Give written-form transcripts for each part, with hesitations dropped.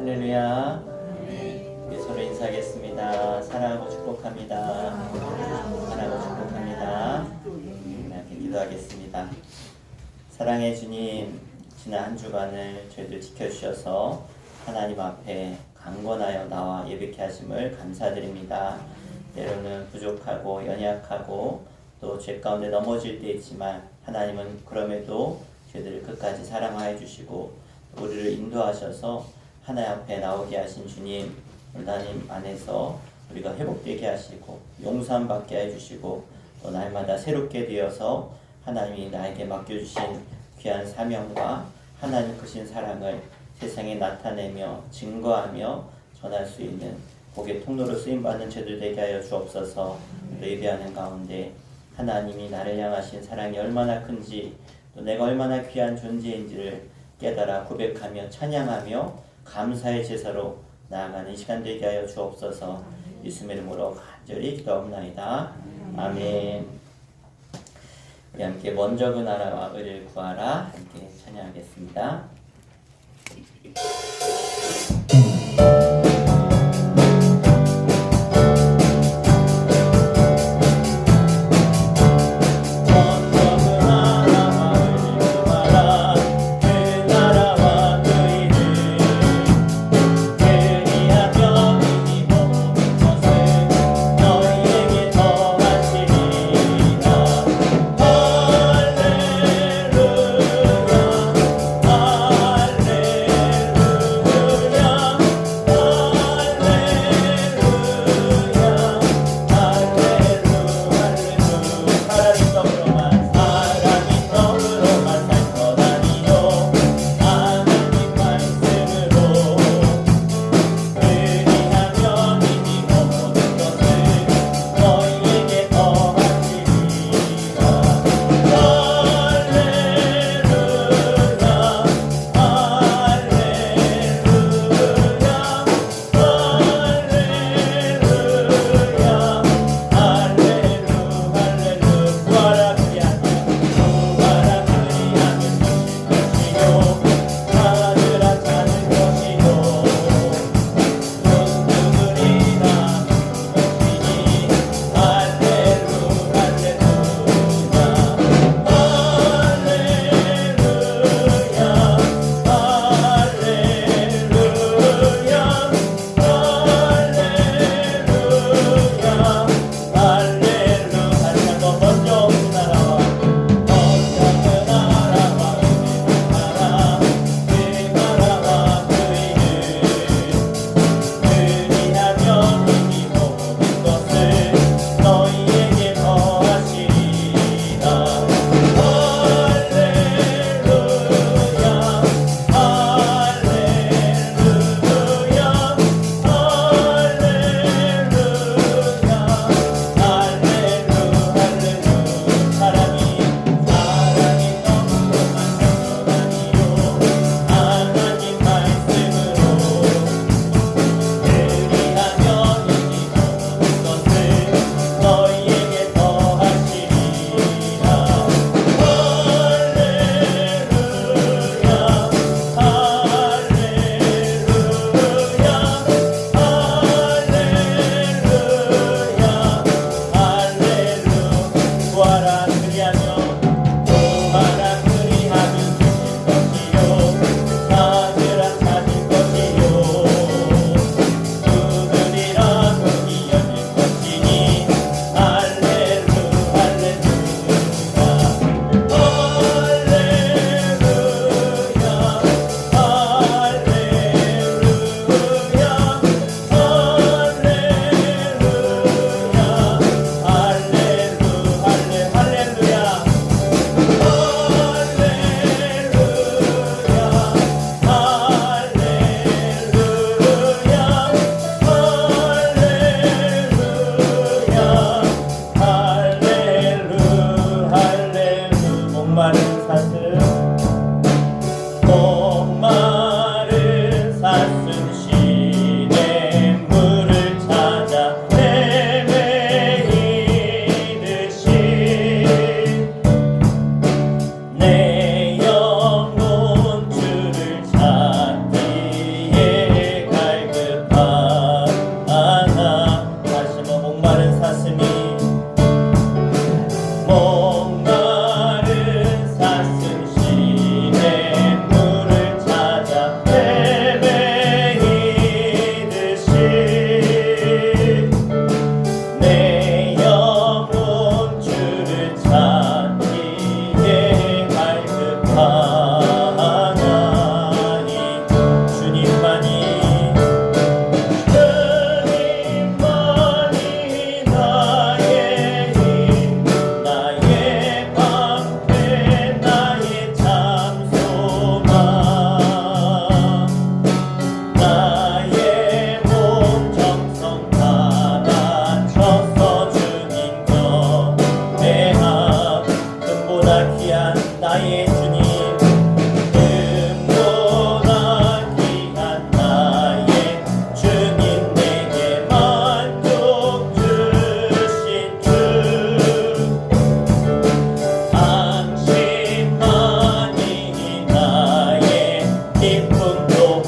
할렐루야. 우리 서로 인사하겠습니다. 사랑하고 축복합니다. 사랑하고 축복합니다. 이렇게 기도하겠습니다. 사랑의 주님, 지난 한 주간을 저희들 지켜주셔서 하나님 앞에 강건하여 나와 예배케 하심을 감사드립니다. 때로는 부족하고 연약하고 또 죄 가운데 넘어질 때 있지만 하나님은 그럼에도 저희들을 끝까지 사랑하여 주시고 우리를 인도하셔서 하나님 앞에 나오게 하신 주님, 하나님 안에서 우리가 회복되게 하시고 용서함 받게 해주시고 또 날마다 새롭게 되어서 하나님이 나에게 맡겨주신 귀한 사명과 하나님 크신 사랑을 세상에 나타내며 증거하며 전할 수 있는 복의 통로로 쓰임받는 저들 되게 하여 주옵소서. 예배하는 가운데 하나님이 나를 향하신 사랑이 얼마나 큰지 또 내가 얼마나 귀한 존재인지를 깨달아 고백하며 찬양하며 감사의 제사로 나아가는 시간 되게 하여 주옵소서. 예수님의 이름으로 간절히 기도하옵나이다. 아멘. 우리 함께 먼저 그 나라와 의를 구하라 함께 찬양하겠습니다.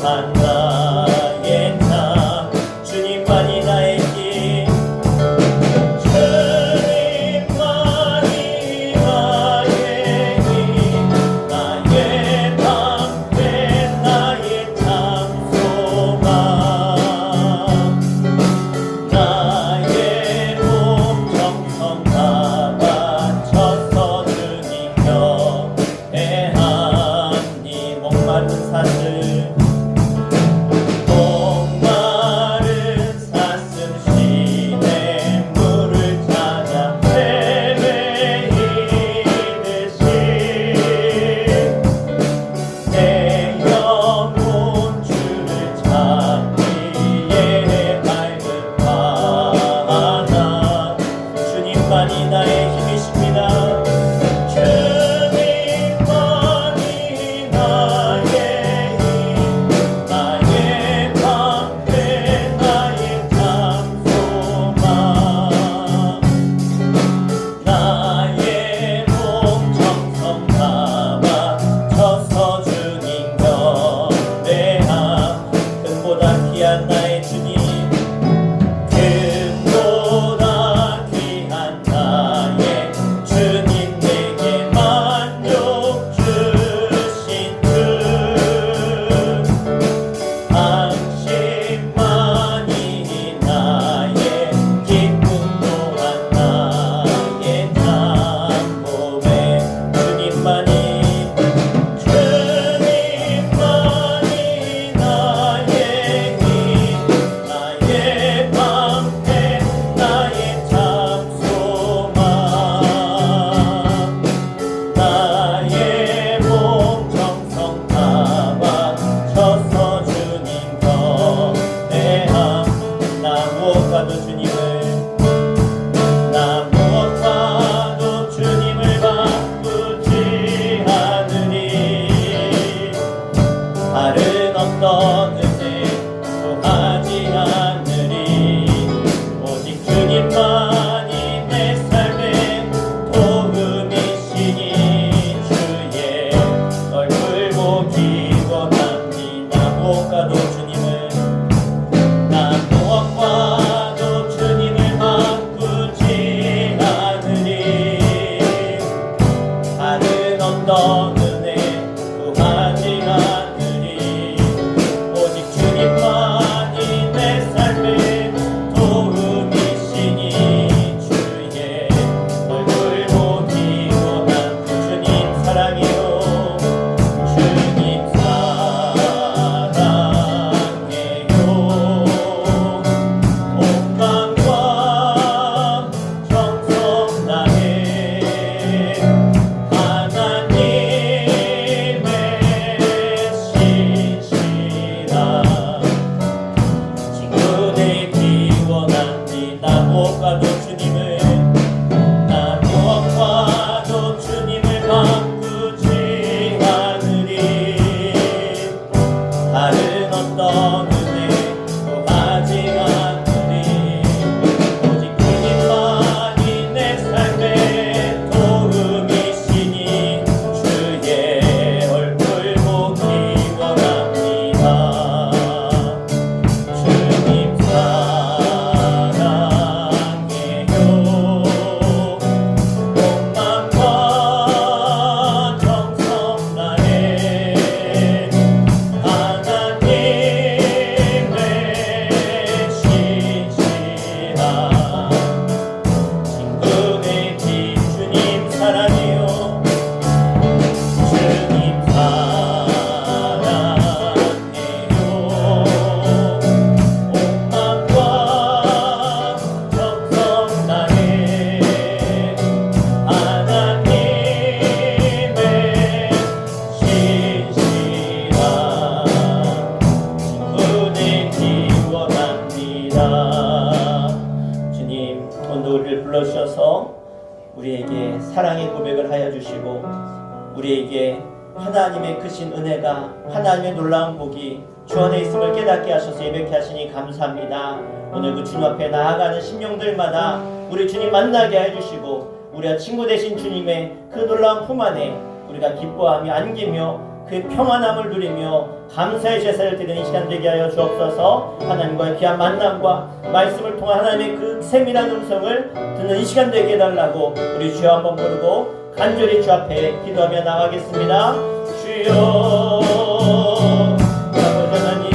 귀한 나의 참 주님만이 나의 힘 주님만이 나의 힘 나의 방패 나의 참 소망 나의 몸 정성 다 바쳐서 주님 곁에 하니 목마른 사슴 목마른 사슴 시내 물을 찾아 헤매이듯이 내 영혼 주를 찾기에 밟은 바다 주님만이 나의 힘이십니다. 주님만이 나의 힘 나의 방패 나의 참 소망 나의 몸 정성 다 바쳐서 주님 곁에 함 금보다 귀한 나의 주님 금보다 귀한 나의 주님 내게 만족 주신 주 당신만이 나의 기쁨 또한 나의 참 고백 주님만이 주님만이 나의 힘 나의 방패 나의 참 소망 나의 몸 정성 다 바쳐서 주님 곁에 함 나 무엇 봐도 주님을 나 무엇 봐도 주님을 바꾸지 않으리 다른 어떤 은혜 구하지 않으리 오직 주님만이 내 삶의 도움이시니 주의 얼굴 보기 원합니다. 무엇 봐도 주님을 나 무엇 봐도 주님을 바꾸지 않으리 다른 어떤 은혜 구하지 않으리 오직 주님만이 내 삶의 도움이시니 주의 얼굴 보기 원한 주님 사랑해요 주님 사랑해요 온 마음과 정성 다해 하나님의 신실한 친구 되기 원합니다. 무엇 봐도 주님을 나 무엇 봐도 주님을 바꾸지 않으리 다른 어떤 은혜 구하지 않으리 오직 주님만이 내 삶의 도움이시니 주의 얼굴 보기 원합니다. 주님 사랑해요 온 마음과 정성 다해 하나님의 신실한 친구 되기 주님 사랑해요 주님 사랑해요 온 마음과 정성 다해 하나님의 신실한 친구 되기 원합니다. 주님 오늘 우리를 불러주셔서 우리에게 사랑의 고백을 하여 주시고 우리에게 하나님의 크신 은혜가 하나님의 놀라운 복이 주 안에 있음을 깨닫게 하셔서 예배케 하시니 감사합니다. 오늘 그 주님 앞에 나아가는 심령들마다 우리 주님 만나게 해주시고 우리와 친구 되신 주님의 그 놀라운 품 안에 우리가 기뻐하며 안기며 그 평안함을 누리며 감사의 제사를 드리는 시간 되게 하여 주옵소서. 하나님과의 귀한 만남과 말씀을 통한 하나님의 그 세밀한 음성을 듣는 이 시간 되게 해달라고 우리 주여 한번 부르고 간절히 주 앞에 기도하며 나가겠습니다. 주여 아버지 하나님,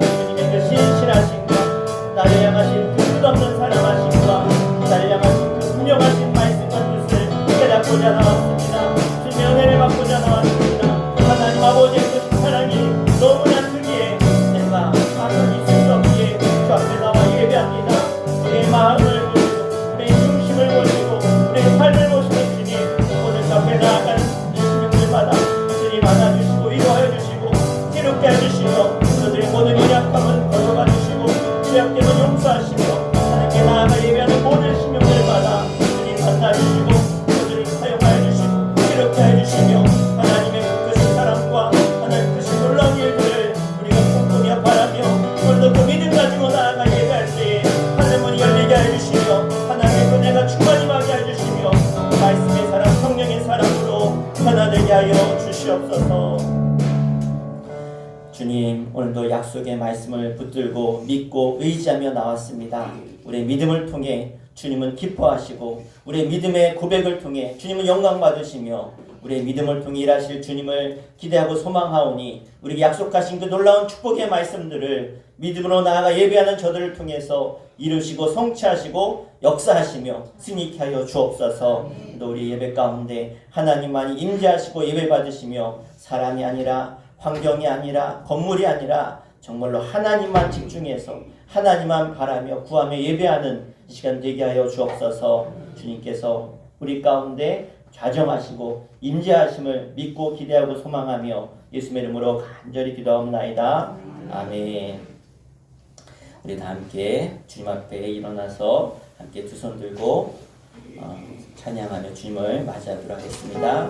주님의 그 신실하심과 나를 향하신 그 끝없는 사랑하심과 나를 향하신 그 분명하신 말씀과 뜻을 깨닫고자 나왔습니다. 주님의 은혜를 받고자 나왔습니다. 하나님 아버지의 그 사랑이 너무나 크기에 내가 가만히 있을 수 없기에 주 앞에 나와 예배합니다. 우리의 마음을 보시고 우리의 중심을 보시고 우리의 삶을 보시는 주님, 오늘 주 앞에 나아가는 이 주님을 받아 주님 안아주시고 위로하여 주시고 기롭게 해주시며 저들의 모든 연약함은 걸어가 주시고 죄악됨은 용서하시며 하나님께 나아가 예배하는 모든 심령들을 받아 주님 만나주시고 저들을 사용하여 주시고 기롭게 해주시며 하나님의 크신 사랑과 하나님 크신 놀라운 일들을 우리가 공동히 바라며 오늘도 그 믿음 가지고 나아가 예배할 때에 하늘문이 열리게 해주시며 하나님의 은혜가 충만히 임하게 해주시며 말씀의 사랑 성령의 사랑으로 변화되게 하여 주시옵소서. 주님, 오늘도 약속의 말씀을 붙들고 믿고 의지하며 나왔습니다. 우리의 믿음을 통해 주님은 기뻐하시고 우리의 믿음의 고백을 통해 주님은 영광 받으시며 우리의 믿음을 통해 일하실 주님을 기대하고 소망하오니 우리에게 약속하신 그 놀라운 축복의 말씀들을 믿음으로 나아가 예배하는 저들을 통해서 이루시고 성취하시고 역사하시며 승리케 하여 주옵소서. 또 우리 예배 가운데 하나님만이 임재하시고 예배 받으시며 사람이 아니라 환경이 아니라 건물이 아니라 정말로 하나님만 집중해서 하나님만 바라며 구하며 예배하는 이 시간 되게 하여 주옵소서. 주님께서 우리 가운데 좌정하시고 임재하심을 믿고 기대하고 소망하며 예수의 이름으로 간절히 기도하옵나이다. 아멘. 우리 다 함께 주님 앞에 일어나서 함께 두 손 들고 찬양하며 주님을 맞이하도록 하겠습니다.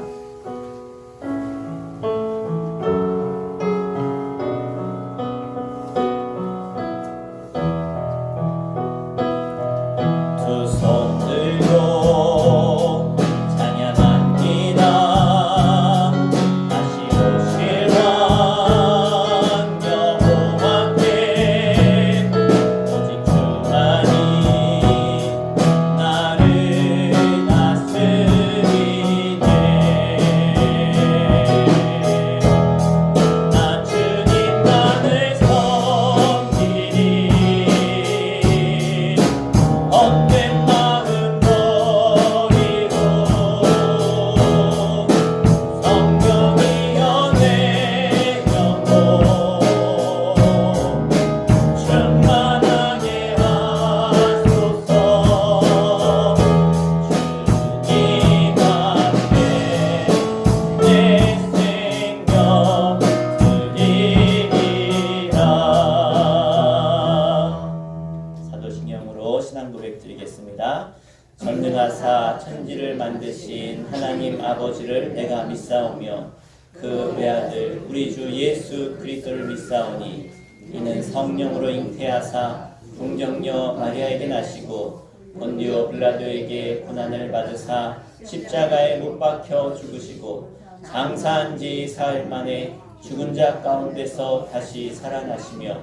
전능하사 천지를 만드신 하나님 아버지를 내가 믿사오며 그 외아들 우리 주 예수 그리스도를 믿사오니 이는 성령으로 잉태하사 동정녀 마리아에게 나시고 본디오 빌라도에게 고난을 받으사 십자가에 못 박혀 죽으시고 장사한 지 사흘 만에 죽은 자 가운데서 다시 살아나시며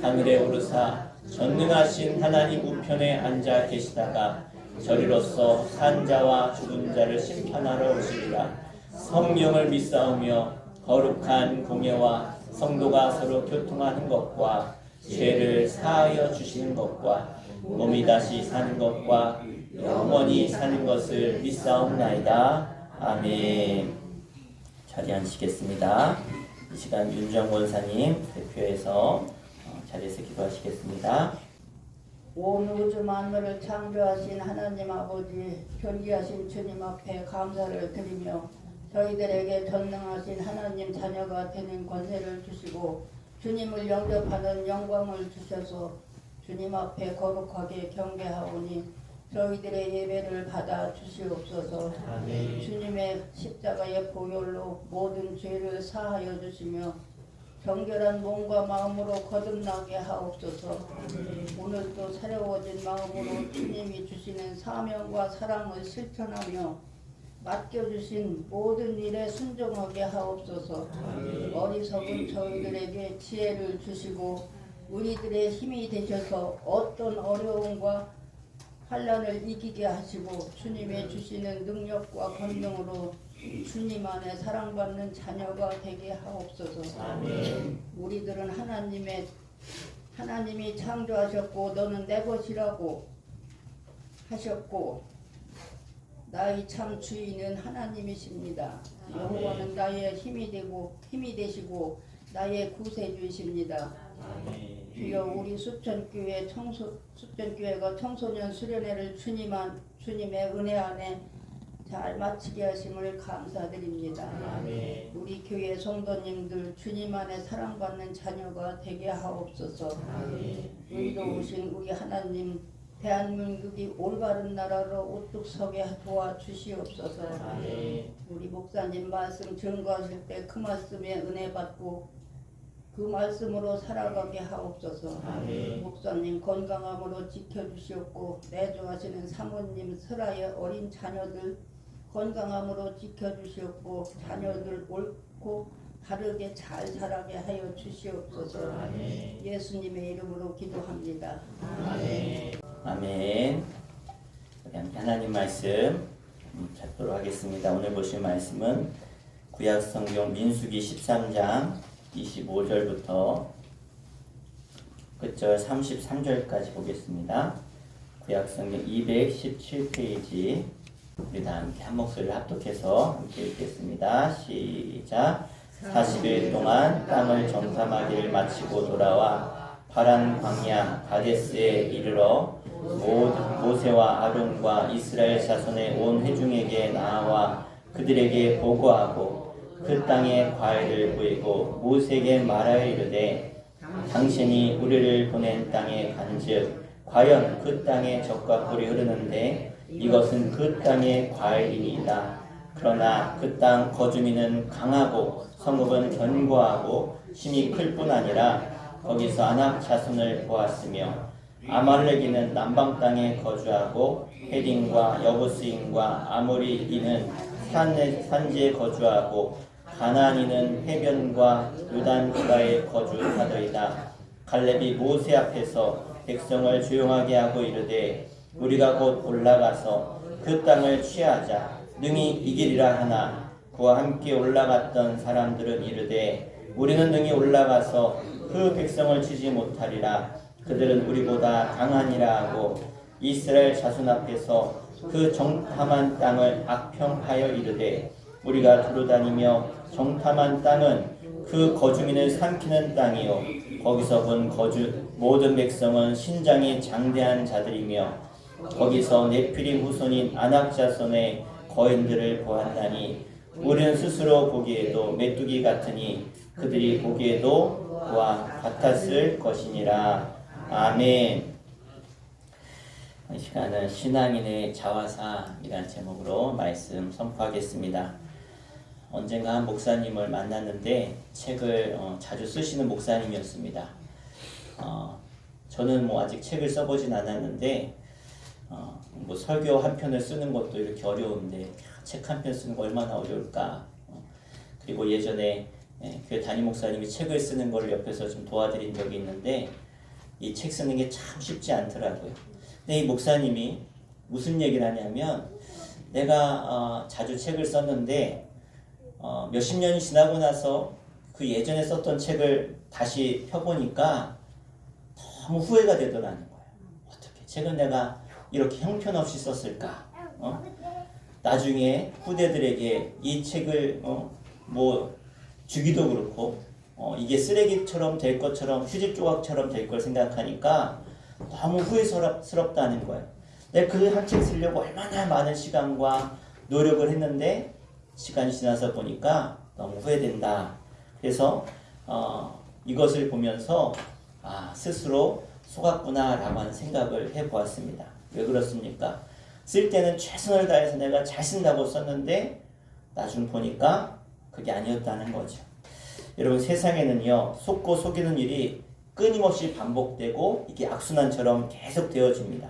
하늘에 오르사 전능하신 하나님 우편에 앉아 계시다가 저리로서 산 자와 죽은 자를 심판하러 오시리라. 성령을 믿사오며 거룩한 공예와 성도가 서로 교통하는 것과 죄를 사하여 주시는 것과 몸이 다시 사는 것과 영원히 사는 것을 믿사옵나이다. 아멘. 자리 앉으시겠습니다. 이 시간 윤정 원사님 대표해서 자리에서 기도하시겠습니다. 온 우주 만물을 창조하신 하나님 아버지, 존귀하신 주님 앞에 감사를 드리며 저희들에게 전능하신 하나님 자녀가 되는 권세를 주시고 주님을 영접하는 영광을 주셔서 주님 앞에 거룩하게 경배하오니 저희들의 예배를 받아 주시옵소서. 아멘. 주님의 십자가의 보혈로 모든 죄를 사하여 주시며 정결한 몸과 마음으로 거듭나게 하옵소서. 오늘도 새로워진 마음으로 주님이 주시는 사명과 사랑을 실천하며 맡겨주신 모든 일에 순종하게 하옵소서. 어리석은 저희들에게 지혜를 주시고 우리들의 힘이 되셔서 어떤 어려움과 환난을 이기게 하시고 주님의 주시는 능력과 권능으로 주님 안에 사랑받는 자녀가 되게 하옵소서. 우리들은 하나님이 창조하셨고 너는 내 것이라고 하셨고 나의 참 주인은 하나님이십니다. 여호와는 나의 힘이 되시고 나의 구세주이십니다. 주여 우리 숲전교회가 청소년 수련회를 주님의 은혜 안에 잘 마치게 하심을 감사드립니다. 우리 교회 성도님들 주님 안에 사랑받는 자녀가 되게 하옵소서. 의로우신 우리 하나님, 대한민국이 올바른 나라로 우뚝 서게 도와주시옵소서. 우리 목사님 말씀 증거하실 때 그 말씀에 은혜 받고 그 말씀으로 살아가게 하옵소서. 목사님 건강함으로 지켜주시옵고 내조하시는 사모님 슬아의 어린 자녀들 건강함으로 지켜주시옵고 자녀들 옳고 바르게 잘 자라게 하여 주시옵소서. 예수님의 이름으로 기도합니다. 아멘. 우리 함께 하나님 말씀 찾도록 하겠습니다. 오늘 보실 말씀은 구약성경 민수기 13장 25절부터 끝절 33절까지 보겠습니다. 구약성경 217페이지 우리 다 함께 한 목소리를 합독해서 함께 읽겠습니다. 시작. 40일 동안 땅을 정탐하기를 마치고 돌아와 파란 광야 가데스에 이르러 모세와 아론과 이스라엘 자손의 온 회중에게 나아와 그들에게 보고하고 그 땅의 과일을 보이고 모세에게 말하여 이르되 당신이 우리를 보낸 땅에 간즉 과연 그 땅에 젖과 꿀이 흐르는데 이것은 그 땅의 과일이니이다. 그러나 그 땅 거주민은 강하고 성읍은 견고하고 힘이 클 뿐 아니라 거기서 아낙 자손을 보았으며 아말렉인은 남방 땅에 거주하고 헤딘과 여부스인과 아모리인은 산지에 거주하고 가나안인은 해변과 요단 바다에 거주하더이다. 갈렙이 모세 앞에서 백성을 조용하게 하고 이르되 우리가 곧 올라가서 그 땅을 취하자 능히 이기리라 하나 그와 함께 올라갔던 사람들은 이르되 우리는 능히 올라가서 그 백성을 치지 못하리라. 그들은 우리보다 강하니라 하고 이스라엘 자손 앞에서 그 정탐한 땅을 악평하여 이르되 우리가 두루다니며 정탐한 땅은 그 거주민을 삼키는 땅이요 거기서 본 모든 백성은 신장이 장대한 자들이며 거기서 네피림 후손인 아낙 자손의 거인들을 보았나니 우리는 스스로 보기에도 메뚜기 같으니 그들이 보기에도 그와 같았을 것이니라. 아멘. 이 시간은 신앙인의 자화상이라는 제목으로 말씀 선포하겠습니다. 언젠가 한 목사님을 만났는데 책을 자주 쓰시는 목사님이었습니다. 저는 아직 책을 써보진 않았는데 설교 한 편을 쓰는 것도 이렇게 어려운데 책 한 편 쓰는 거 얼마나 어려울까. 그리고 예전에 교회 담임 목사님이 책을 쓰는 걸 옆에서 좀 도와드린 적이 있는데 이 책 쓰는 게 참 쉽지 않더라고요. 근데 이 목사님이 무슨 얘기를 하냐면 내가 자주 책을 썼는데 몇십 년이 지나고 나서 그 예전에 썼던 책을 다시 펴보니까 너무 후회가 되더라는 거예요. 어떻게 책은 내가 이렇게 형편없이 썼을까? 나중에 후대들에게 이 책을 주기도 그렇고 이게 쓰레기처럼 될 것처럼 휴지 조각처럼 될 걸 생각하니까 너무 후회스럽다는 거예요. 내가 그 한 책 쓰려고 얼마나 많은 시간과 노력을 했는데 시간이 지나서 보니까 너무 후회된다. 그래서 이것을 보면서 스스로 속았구나 라고 하는 생각을 해보았습니다. 왜 그렇습니까? 쓸 때는 최선을 다해서 내가 잘 쓴다고 썼는데 나중 보니까 그게 아니었다는 거죠. 여러분 세상에는요 속고 속이는 일이 끊임없이 반복되고 이게 악순환처럼 계속 되어집니다.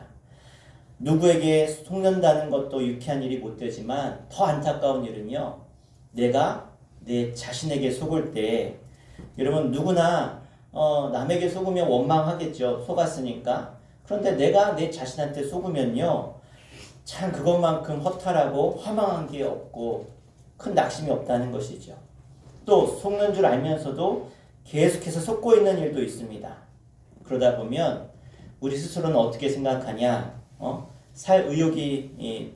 누구에게 속는다는 것도 유쾌한 일이 못 되지만 더 안타까운 일은요. 내가 내 자신에게 속을 때 여러분 누구나 남에게 속으면 원망하겠죠. 속았으니까. 그런데 내가 내 자신한테 속으면요. 참 그것만큼 허탈하고 화망한 게 없고 큰 낙심이 없다는 것이죠. 또 속는 줄 알면서도 계속해서 속고 있는 일도 있습니다. 그러다 보면 우리 스스로는 어떻게 생각하냐? 살 의욕이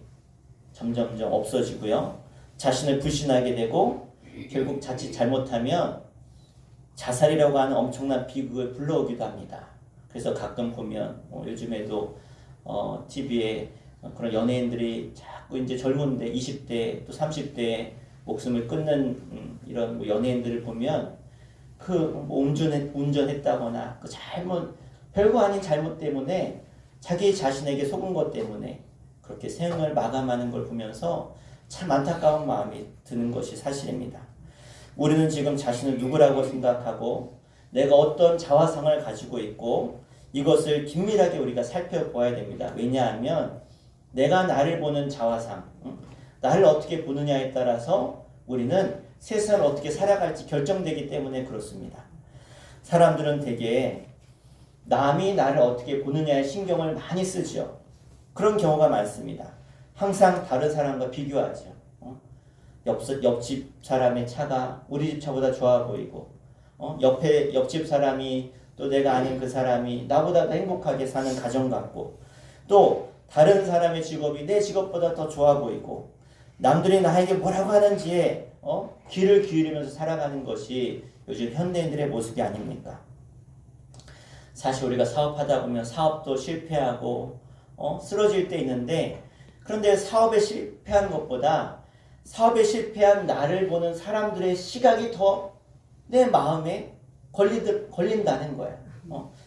점점점 없어지고요. 자신을 불신하게 되고 결국 자칫 잘못하면 자살이라고 하는 엄청난 비극을 불러오기도 합니다. 그래서 가끔 보면 요즘에도 TV에 그런 연예인들이 자꾸 이제 젊은데 20대 또 30대 목숨을 끊는 이런 연예인들을 보면 운전했다거나 그 별거 아닌 잘못 때문에 자기 자신에게 속은 것 때문에 그렇게 생을 마감하는 걸 보면서 참 안타까운 마음이 드는 것이 사실입니다. 우리는 지금 자신을 누구라고 생각하고 내가 어떤 자화상을 가지고 있고 이것을 긴밀하게 우리가 살펴보아야 됩니다. 왜냐하면 내가 나를 보는 자화상, 나를 어떻게 보느냐에 따라서 우리는 세상을 어떻게 살아갈지 결정되기 때문에 그렇습니다. 사람들은 대개 남이 나를 어떻게 보느냐에 신경을 많이 쓰죠. 그런 경우가 많습니다. 항상 다른 사람과 비교하죠. 옆집 사람의 차가 우리 집 차보다 좋아 보이고 옆집 사람이 또 내가 아는 그 사람이 나보다 더 행복하게 사는 가정 같고 또 다른 사람의 직업이 내 직업보다 더 좋아 보이고 남들이 나에게 뭐라고 하는지에 귀를 기울이면서 살아가는 것이 요즘 현대인들의 모습이 아닙니까? 사실 우리가 사업하다 보면 사업도 실패하고 쓰러질 때 있는데 그런데 사업에 실패한 것보다 사업에 실패한 나를 보는 사람들의 시각이 더 내 마음에 걸린다는 거야.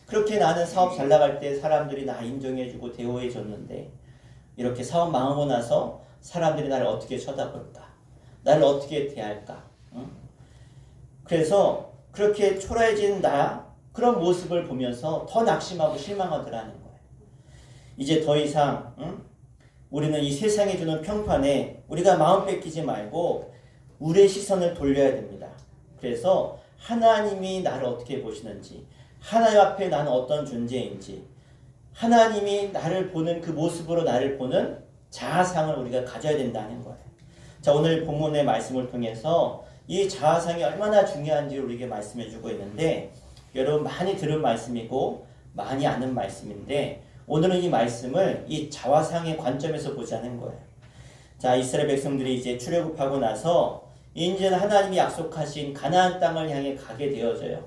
그렇게 나는 사업 잘 나갈 때 사람들이 나 인정해주고 대우해줬는데 이렇게 사업 망하고 나서 사람들이 나를 어떻게 쳐다볼까? 나를 어떻게 대할까? 그래서 그렇게 초라해진 그런 모습을 보면서 더 낙심하고 실망하더라는 거예요. 이제 더 이상 우리는 이 세상이 주는 평판에 우리가 마음 뺏기지 말고 우리의 시선을 돌려야 됩니다. 그래서 하나님이 나를 어떻게 보시는지 하나님 앞에 나는 어떤 존재인지 하나님이 나를 보는 그 모습으로 나를 보는 자아상을 우리가 가져야 된다는 거예요. 자, 오늘 본문의 말씀을 통해서 이 자아상이 얼마나 중요한지 우리에게 말씀해 주고 있는데 여러분 많이 들은 말씀이고 많이 아는 말씀인데 오늘은 이 말씀을 이 자화상의 관점에서 보자는 거예요. 자, 이스라엘 백성들이 이제 출애굽하고 나서 이제는 하나님이 약속하신 가나안 땅을 향해 가게 되어져요.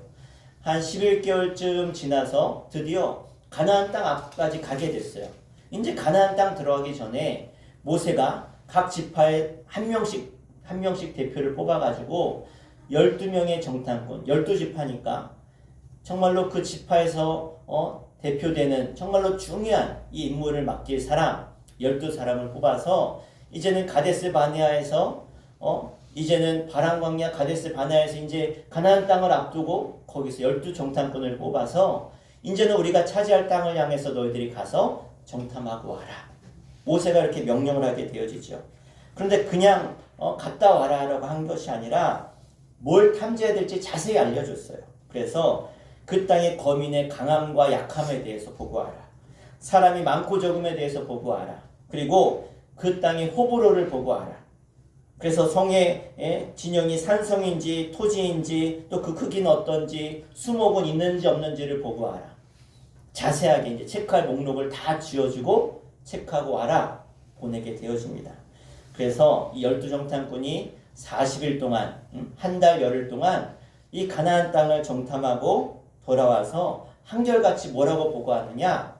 한 11개월쯤 지나서 드디어 가나안 땅 앞까지 가게 됐어요. 이제 가나안 땅 들어가기 전에 모세가 각 지파에 한 명씩 대표를 뽑아가지고 12명의 정탐꾼, 12지파니까 정말로 그 지파에서 대표되는 정말로 중요한 이 임무를 맡길 사람 12사람을 뽑아서 이제는 가데스 바네아에서 이제는 바람 광야 가데스 바네아에서 이제 가나안 땅을 앞두고 거기서 12정탐꾼을 뽑아서 이제는 우리가 차지할 땅을 향해서 너희들이 가서 정탐하고 와라. 모세가 이렇게 명령을 하게 되어지죠. 그런데 그냥 갔다 와라라고 한 것이 아니라 뭘 탐지해야 될지 자세히 알려줬어요. 그래서 그 땅의 거민의 강함과 약함에 대해서 보고하라. 사람이 많고 적음에 대해서 보고하라. 그리고 그 땅의 호불호를 보고하라. 그래서 성의 진영이 산성인지 토지인지 또 그 크기는 어떤지 수목은 있는지 없는지를 보고하라. 자세하게 이제 체크할 목록을 다 지어주고 체크하고 와라 보내게 되어집니다. 그래서 이 12정탐꾼이 40일 동안 한 달 열흘 동안 이 가나안 땅을 정탐하고 돌아와서 한결같이 뭐라고 보고하느냐?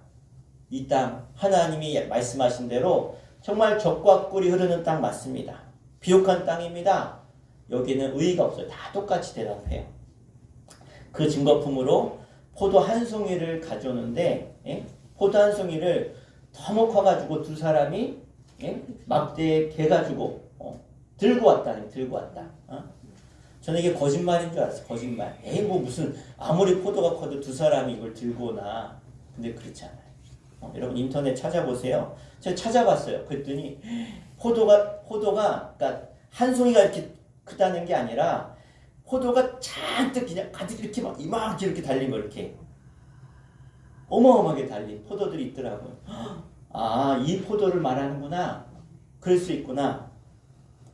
이 땅 하나님이 말씀하신 대로 정말 젖과 꿀이 흐르는 땅 맞습니다. 비옥한 땅입니다. 여기는 의의가 없어요. 다 똑같이 대답해요. 그 증거품으로 포도 한 송이를 가져오는데 포도 한 송이를 너무 커가지고 두 사람이 막대에 개가지고 들고 왔다. 저는 이게 거짓말인 줄 알았어요. 거짓말. 뭐 무슨 아무리 포도가 커도 두 사람이 이걸 들고 오나. 근데 그렇지 않아요. 여러분 인터넷 찾아보세요. 제가 찾아봤어요. 그랬더니 포도가 그러니까 한 송이가 이렇게 크다는 게 아니라 포도가 잔뜩 그냥 가득 이렇게 막 이만하게 이렇게 달린 거 이렇게 어마어마하게 달린 포도들이 있더라고요. 아, 이 포도를 말하는구나. 그럴 수 있구나.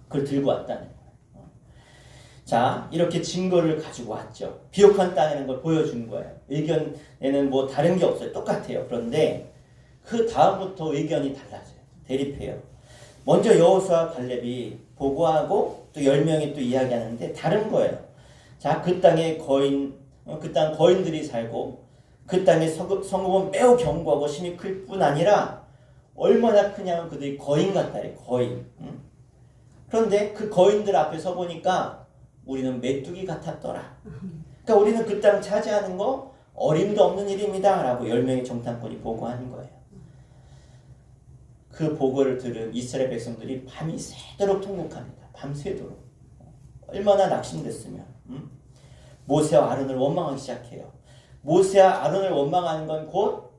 그걸 들고 왔다는 거예요. 자, 이렇게 증거를 가지고 왔죠. 비옥한 땅이라는 걸 보여준 거예요. 의견에는 뭐 다른 게 없어요. 똑같아요. 그런데 그 다음부터 의견이 달라져요. 대립해요. 먼저 여호수아 갈렙이 보고하고 또 10명이 또 이야기하는데 다른 거예요. 자, 그 땅에 그 땅 거인들이 살고 그 땅의 성읍은 매우 견고하고 힘이 클 뿐 아니라 얼마나 크냐면 그들이 거인 같다래. 거인. 그런데 그 거인들 앞에 서 보니까 우리는 메뚜기 같았더라. 그러니까 우리는 그 땅 차지하는 거 어림도 없는 일입니다. 라고 10명의 정탐꾼이 보고하는 거예요. 그 보고를 들은 이스라엘 백성들이 밤이 새도록 통곡합니다. 밤새도록. 얼마나 낙심됐으면. 모세와 아론을 원망하기 시작해요. 모세와 아론을 원망하는 건 곧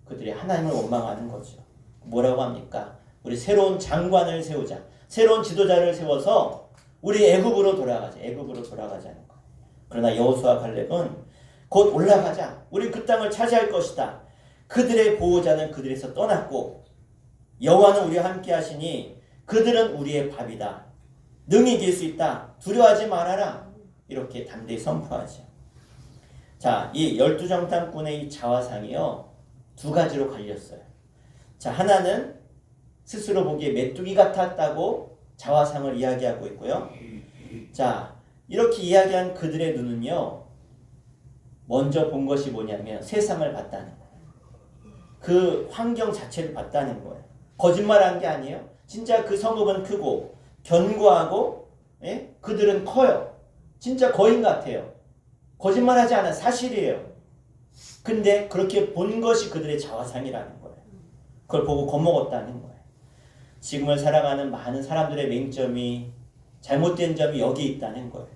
그들이 하나님을 원망하는 거죠. 뭐라고 합니까? 우리 새로운 장관을 세우자. 새로운 지도자를 세워서 우리 애굽으로 돌아가자. 애굽으로 돌아가자는 거. 그러나 여호수아 갈렙은 곧 올라가자. 우리 그 땅을 차지할 것이다. 그들의 보호자는 그들에서 떠났고 여호와는 우리와 함께 하시니 그들은 우리의 밥이다. 능히 이길 수 있다. 두려워하지 말아라. 이렇게 담대히 선포하죠. 자, 이 12정탐꾼의 이 자화상이요. 두 가지로 갈렸어요. 자, 하나는 스스로 보기에 메뚜기 같았다고 자화상을 이야기하고 있고요. 자, 이렇게 이야기한 그들의 눈은요. 먼저 본 것이 뭐냐면 세상을 봤다는 거예요. 그 환경 자체를 봤다는 거예요. 거짓말한 게 아니에요. 진짜 그 성읍은 크고 견고하고 그들은 커요. 진짜 거인 같아요. 거짓말하지 않아. 사실이에요. 근데 그렇게 본 것이 그들의 자화상이라는 거예요. 그걸 보고 겁먹었다는 거예요. 지금을 살아가는 많은 사람들의 맹점이 잘못된 점이 여기 있다는 거예요.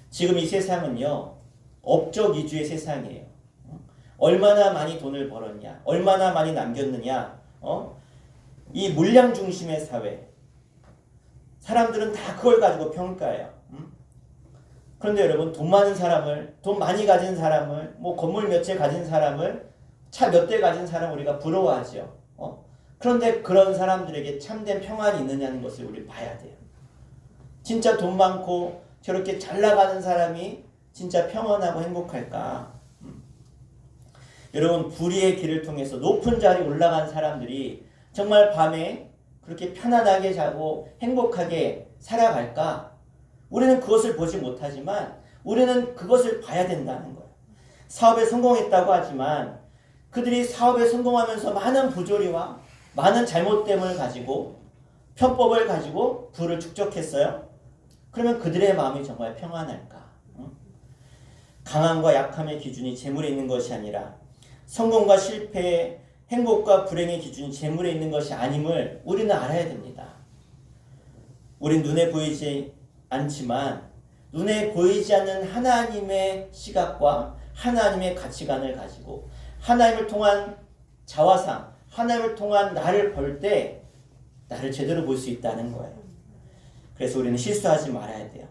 지금 이 세상은요. 업적 위주의 세상이에요. 얼마나 많이 돈을 벌었냐. 얼마나 많이 남겼느냐. 이 물량 중심의 사회. 사람들은 다 그걸 가지고 평가해요. 그런데 여러분 돈 많은 사람을, 돈 많이 가진 사람을, 뭐 건물 몇 채 가진 사람을, 차 몇 대 가진 사람을 우리가 부러워하죠. 그런데 그런 사람들에게 참된 평안이 있느냐는 것을 우리 봐야 돼요. 진짜 돈 많고 저렇게 잘 나가는 사람이 진짜 평안하고 행복할까? 여러분 불의의 길을 통해서 높은 자리에 올라간 사람들이 정말 밤에 그렇게 편안하게 자고 행복하게 살아갈까? 우리는 그것을 보지 못하지만 우리는 그것을 봐야 된다는 거예요. 사업에 성공했다고 하지만 그들이 사업에 성공하면서 많은 부조리와 많은 잘못됨을 가지고 편법을 가지고 부를 축적했어요. 그러면 그들의 마음이 정말 평안할까? 강함과 약함의 기준이 재물에 있는 것이 아니라 성공과 실패의 행복과 불행의 기준이 재물에 있는 것이 아님을 우리는 알아야 됩니다. 우린 눈에 보이지 않지만 눈에 보이지 않는 하나님의 시각과 하나님의 가치관을 가지고 하나님을 통한 자화상, 하나님을 통한 나를 볼 때 나를 제대로 볼 수 있다는 거예요. 그래서 우리는 실수하지 말아야 돼요.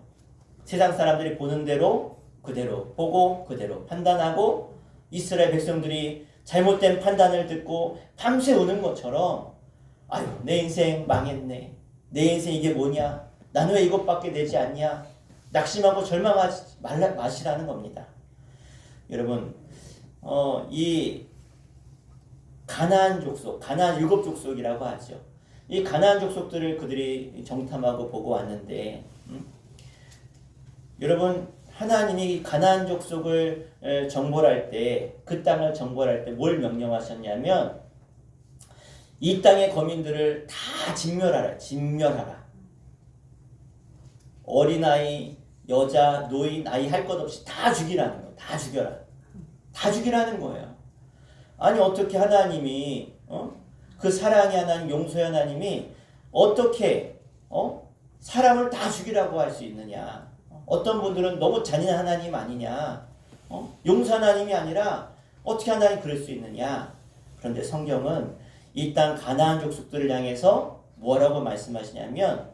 세상 사람들이 보는 대로 그대로 보고 그대로 판단하고 이스라엘 백성들이 잘못된 판단을 듣고 밤새 우는 것처럼 아유 내 인생 망했네. 내 인생 이게 뭐냐. 나는 왜 이것밖에 되지 않냐. 낙심하고 절망하지 마시라는 겁니다. 여러분 이 가나안 족속, 가나안 7족속이라고 하죠. 이 가나안 족속들을 그들이 정탐하고 보고 왔는데 여러분 하나님이 가나안 족속을 정벌할 때 그 땅을 정벌할 때 뭘 명령하셨냐면 이 땅의 거민들을 다 진멸하라. 어린아이, 여자, 노인, 아이 할 것 없이 다 죽이라는 거예요. 다 죽여라. 다 죽이라는 거예요. 아니 어떻게 하나님이 그 사랑의 하나님, 용서의 하나님이 어떻게 사람을 다 죽이라고 할 수 있느냐. 어떤 분들은 너무 잔인한 하나님 아니냐. 용서 하나님이 아니라 어떻게 하나님 그럴 수 있느냐. 그런데 성경은 이 땅 가나안 족속들을 향해서 뭐라고 말씀하시냐면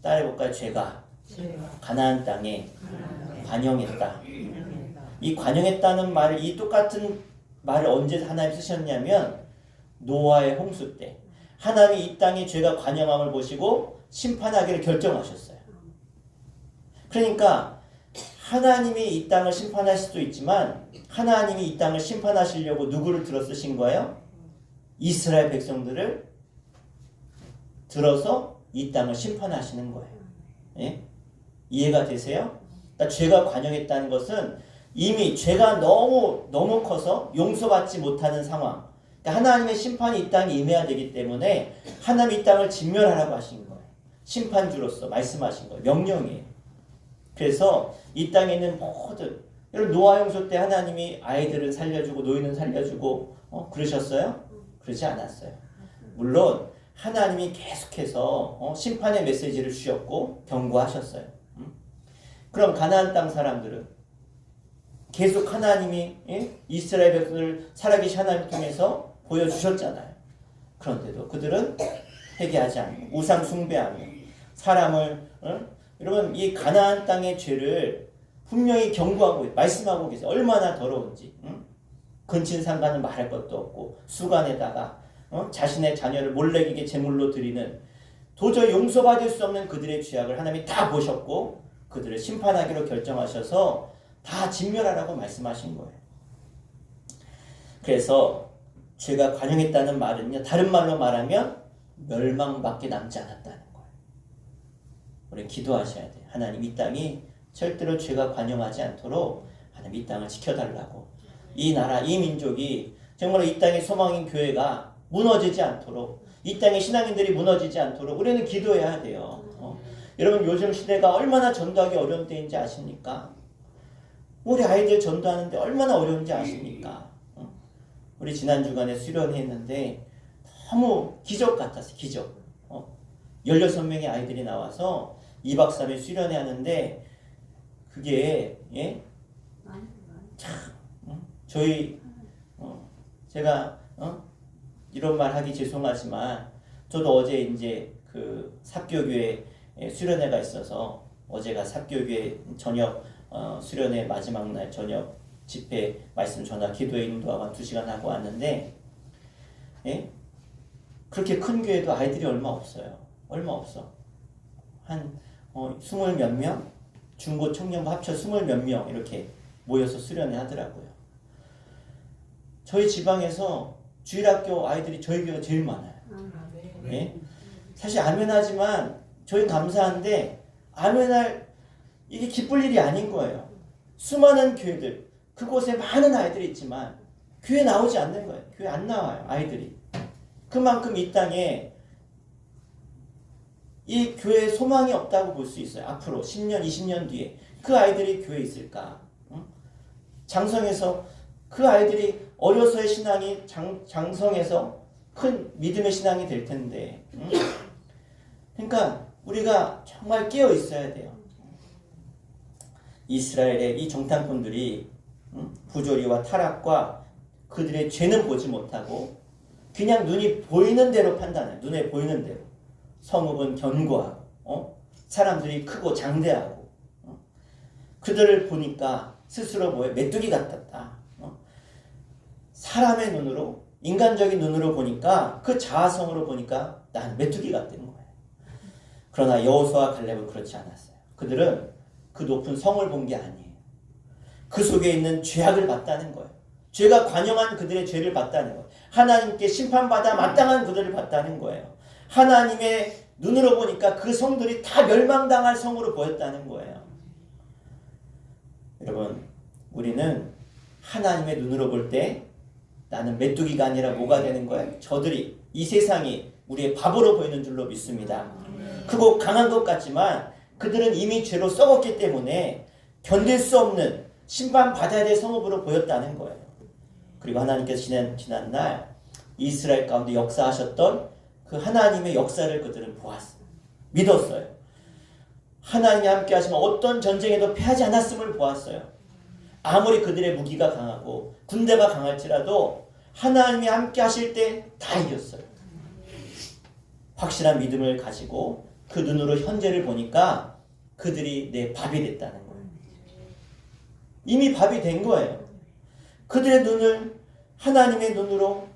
따라해볼까요? 죄가 가나안 땅에 관영했다. 이 관영했다는 말을, 이 똑같은 말을 언제 하나님 쓰셨냐면 노아의 홍수 때 하나님이 이 땅에 죄가 관영함을 보시고 심판하기를 결정하셨어요. 그러니까 하나님이 이 땅을 심판하실 수도 있지만 하나님이 이 땅을 심판하시려고 누구를 들어 쓰신 거예요? 이스라엘 백성들을 들어서 이 땅을 심판하시는 거예요. 예? 이해가 되세요? 그러니까 죄가 관영했다는 것은 이미 죄가 너무 커서 용서받지 못하는 상황. 그러니까 하나님의 심판이 이 땅에 임해야 되기 때문에 하나님이 이 땅을 진멸하라고 하신 거예요. 심판주로서 말씀하신 거예요. 명령이에요. 그래서 이 땅에 있는 모든, 여러분 노아 홍수 때 하나님이 아이들은 살려주고 노인은 살려주고 그러셨어요? 그러지 않았어요. 물론 하나님이 계속해서 심판의 메시지를 주셨고 경고하셨어요. 그럼 가나안 땅 사람들은 계속 하나님이 이스라엘 백성을 살아계신 하나님을 통해서 보여주셨잖아요. 그런데도 그들은 회개하지 않고 우상 숭배하며 사람을 여러분 이 가나안 땅의 죄를 분명히 경고하고 말씀하고 계세요. 얼마나 더러운지. 근친상간은 말할 것도 없고 수간에다가 자신의 자녀를 몰래기게 제물로 드리는 도저히 용서받을 수 없는 그들의 죄악을 하나님이 다 보셨고 그들을 심판하기로 결정하셔서 다 진멸하라고 말씀하신 거예요. 그래서 죄가 관영했다는 말은요, 다른 말로 말하면 멸망밖에 남지 않았다는 거예요. 우리 기도하셔야 돼요. 하나님 이 땅이 절대로 죄가 관영하지 않도록 하나님 이 땅을 지켜달라고, 이 나라 이 민족이 정말로 이 땅의 소망인 교회가 무너지지 않도록, 이 땅의 신앙인들이 무너지지 않도록 우리는 기도해야 돼요. 여러분 요즘 시대가 얼마나 전도하기 어려운 때인지 아십니까? 우리 아이들 전도하는데 얼마나 어려운지 아십니까? 우리 지난 주간에 수련했는데 너무 기적 같았어요. 기적. 16명의 아이들이 나와서 2박 3일 수련회 하는데 그게 참 저희 제가 이런 말 하기 죄송하지만 저도 어제 이제 그 삽교교회 수련회가 있어서 어제가 삽교교회 저녁 수련회 마지막 날 저녁 집회 말씀 전화 기도회 인도하고 한 2시간 하고 왔는데 그렇게 큰 교회도 아이들이 얼마 없어요. 얼마 없어. 한 20 몇 명? 중고 청년부 합쳐 20 몇 명 이렇게 모여서 수련회 하더라고요. 저희 지방에서 주일학교 아이들이 저희 교회가 제일 많아요. 사실 아멘하지만 저희 감사한데 아멘할 이게 기쁠 일이 아닌 거예요. 수많은 교회들 그곳에 많은 아이들이 있지만 교회 나오지 않는 거예요. 교회 안 나와요. 아이들이. 그만큼 이 땅에 이 교회에 소망이 없다고 볼 수 있어요. 앞으로 10년 20년 뒤에 그 아이들이 교회에 있을까? 장성에서 그 아이들이 어려서의 신앙이 장성에서 큰 믿음의 신앙이 될 텐데 그러니까 우리가 정말 깨어 있어야 돼요. 이스라엘의 이 정탐꾼들이 부조리와 타락과 그들의 죄는 보지 못하고 그냥 눈이 보이는 대로 판단해요. 눈에 보이는 대로. 성읍은 견고하고 사람들이 크고 장대하고 그들을 보니까 스스로 뭐예요? 메뚜기 같았다. 사람의 눈으로 인간적인 눈으로 보니까 그 자아성으로 보니까 나는 메뚜기 같다는 거예요. 그러나 여호수아와 갈렙은 그렇지 않았어요. 그들은 그 높은 성을 본 게 아니에요. 그 속에 있는 죄악을 봤다는 거예요. 죄가 관영한 그들의 죄를 봤다는 거예요. 하나님께 심판받아 마땅한 그들을 봤다는 거예요. 하나님의 눈으로 보니까 그 성들이 다 멸망당할 성으로 보였다는 거예요. 여러분, 우리는 하나님의 눈으로 볼 때 나는 메뚜기가 아니라 뭐가 되는 거예요? 저들이 이 세상이 우리의 바보로 보이는 줄로 믿습니다. 크고 강한 것 같지만 그들은 이미 죄로 썩었기 때문에 견딜 수 없는 심판받아야 될 성읍으로 보였다는 거예요. 그리고 하나님께서 지난 날 이스라엘 가운데 역사하셨던 그 하나님의 역사를 그들은 보았어요. 믿었어요. 하나님이 함께 하시면 어떤 전쟁에도 패하지 않았음을 보았어요. 아무리 그들의 무기가 강하고 군대가 강할지라도 하나님이 함께 하실 때 다 이겼어요. 확실한 믿음을 가지고 그 눈으로 현재를 보니까 그들이 내 밥이 됐다는 거예요. 이미 밥이 된 거예요. 그들의 눈을 하나님의 눈으로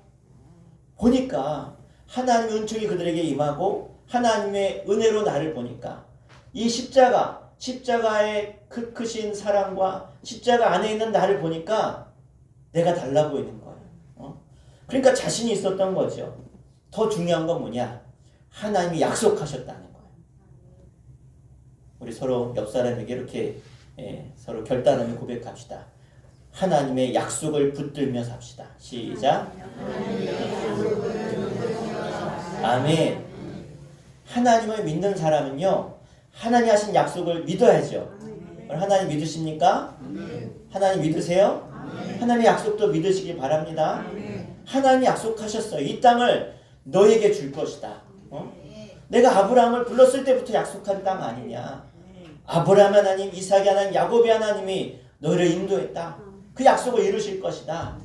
보니까 하나님의 은총이 그들에게 임하고 하나님의 은혜로 나를 보니까 이 십자가의 그 크신 사랑과 십자가 안에 있는 나를 보니까 내가 달라 보이는 거예요. 그러니까 자신이 있었던 거죠. 더 중요한 건 뭐냐? 하나님이 약속하셨다는 거예요. 우리 서로 옆 사람에게 이렇게 서로 결단하며 고백합시다. 하나님의 약속을 붙들며 삽시다. 시작. 아멘. 하나님을 믿는 사람은요, 하나님 하신 약속을 믿어야죠. 하나님 믿으십니까? 하나님 믿으세요? 하나님의 약속도 믿으시기 바랍니다. 하나님이 약속하셨어요. 이 땅을 너에게 줄 것이다. 내가 아브라함을 불렀을 때부터 약속한 땅 아니냐. 아브라함 하나님, 이삭의 하나님, 야곱의 하나님이 너를 인도했다. 그 약속을 이루실 것이다.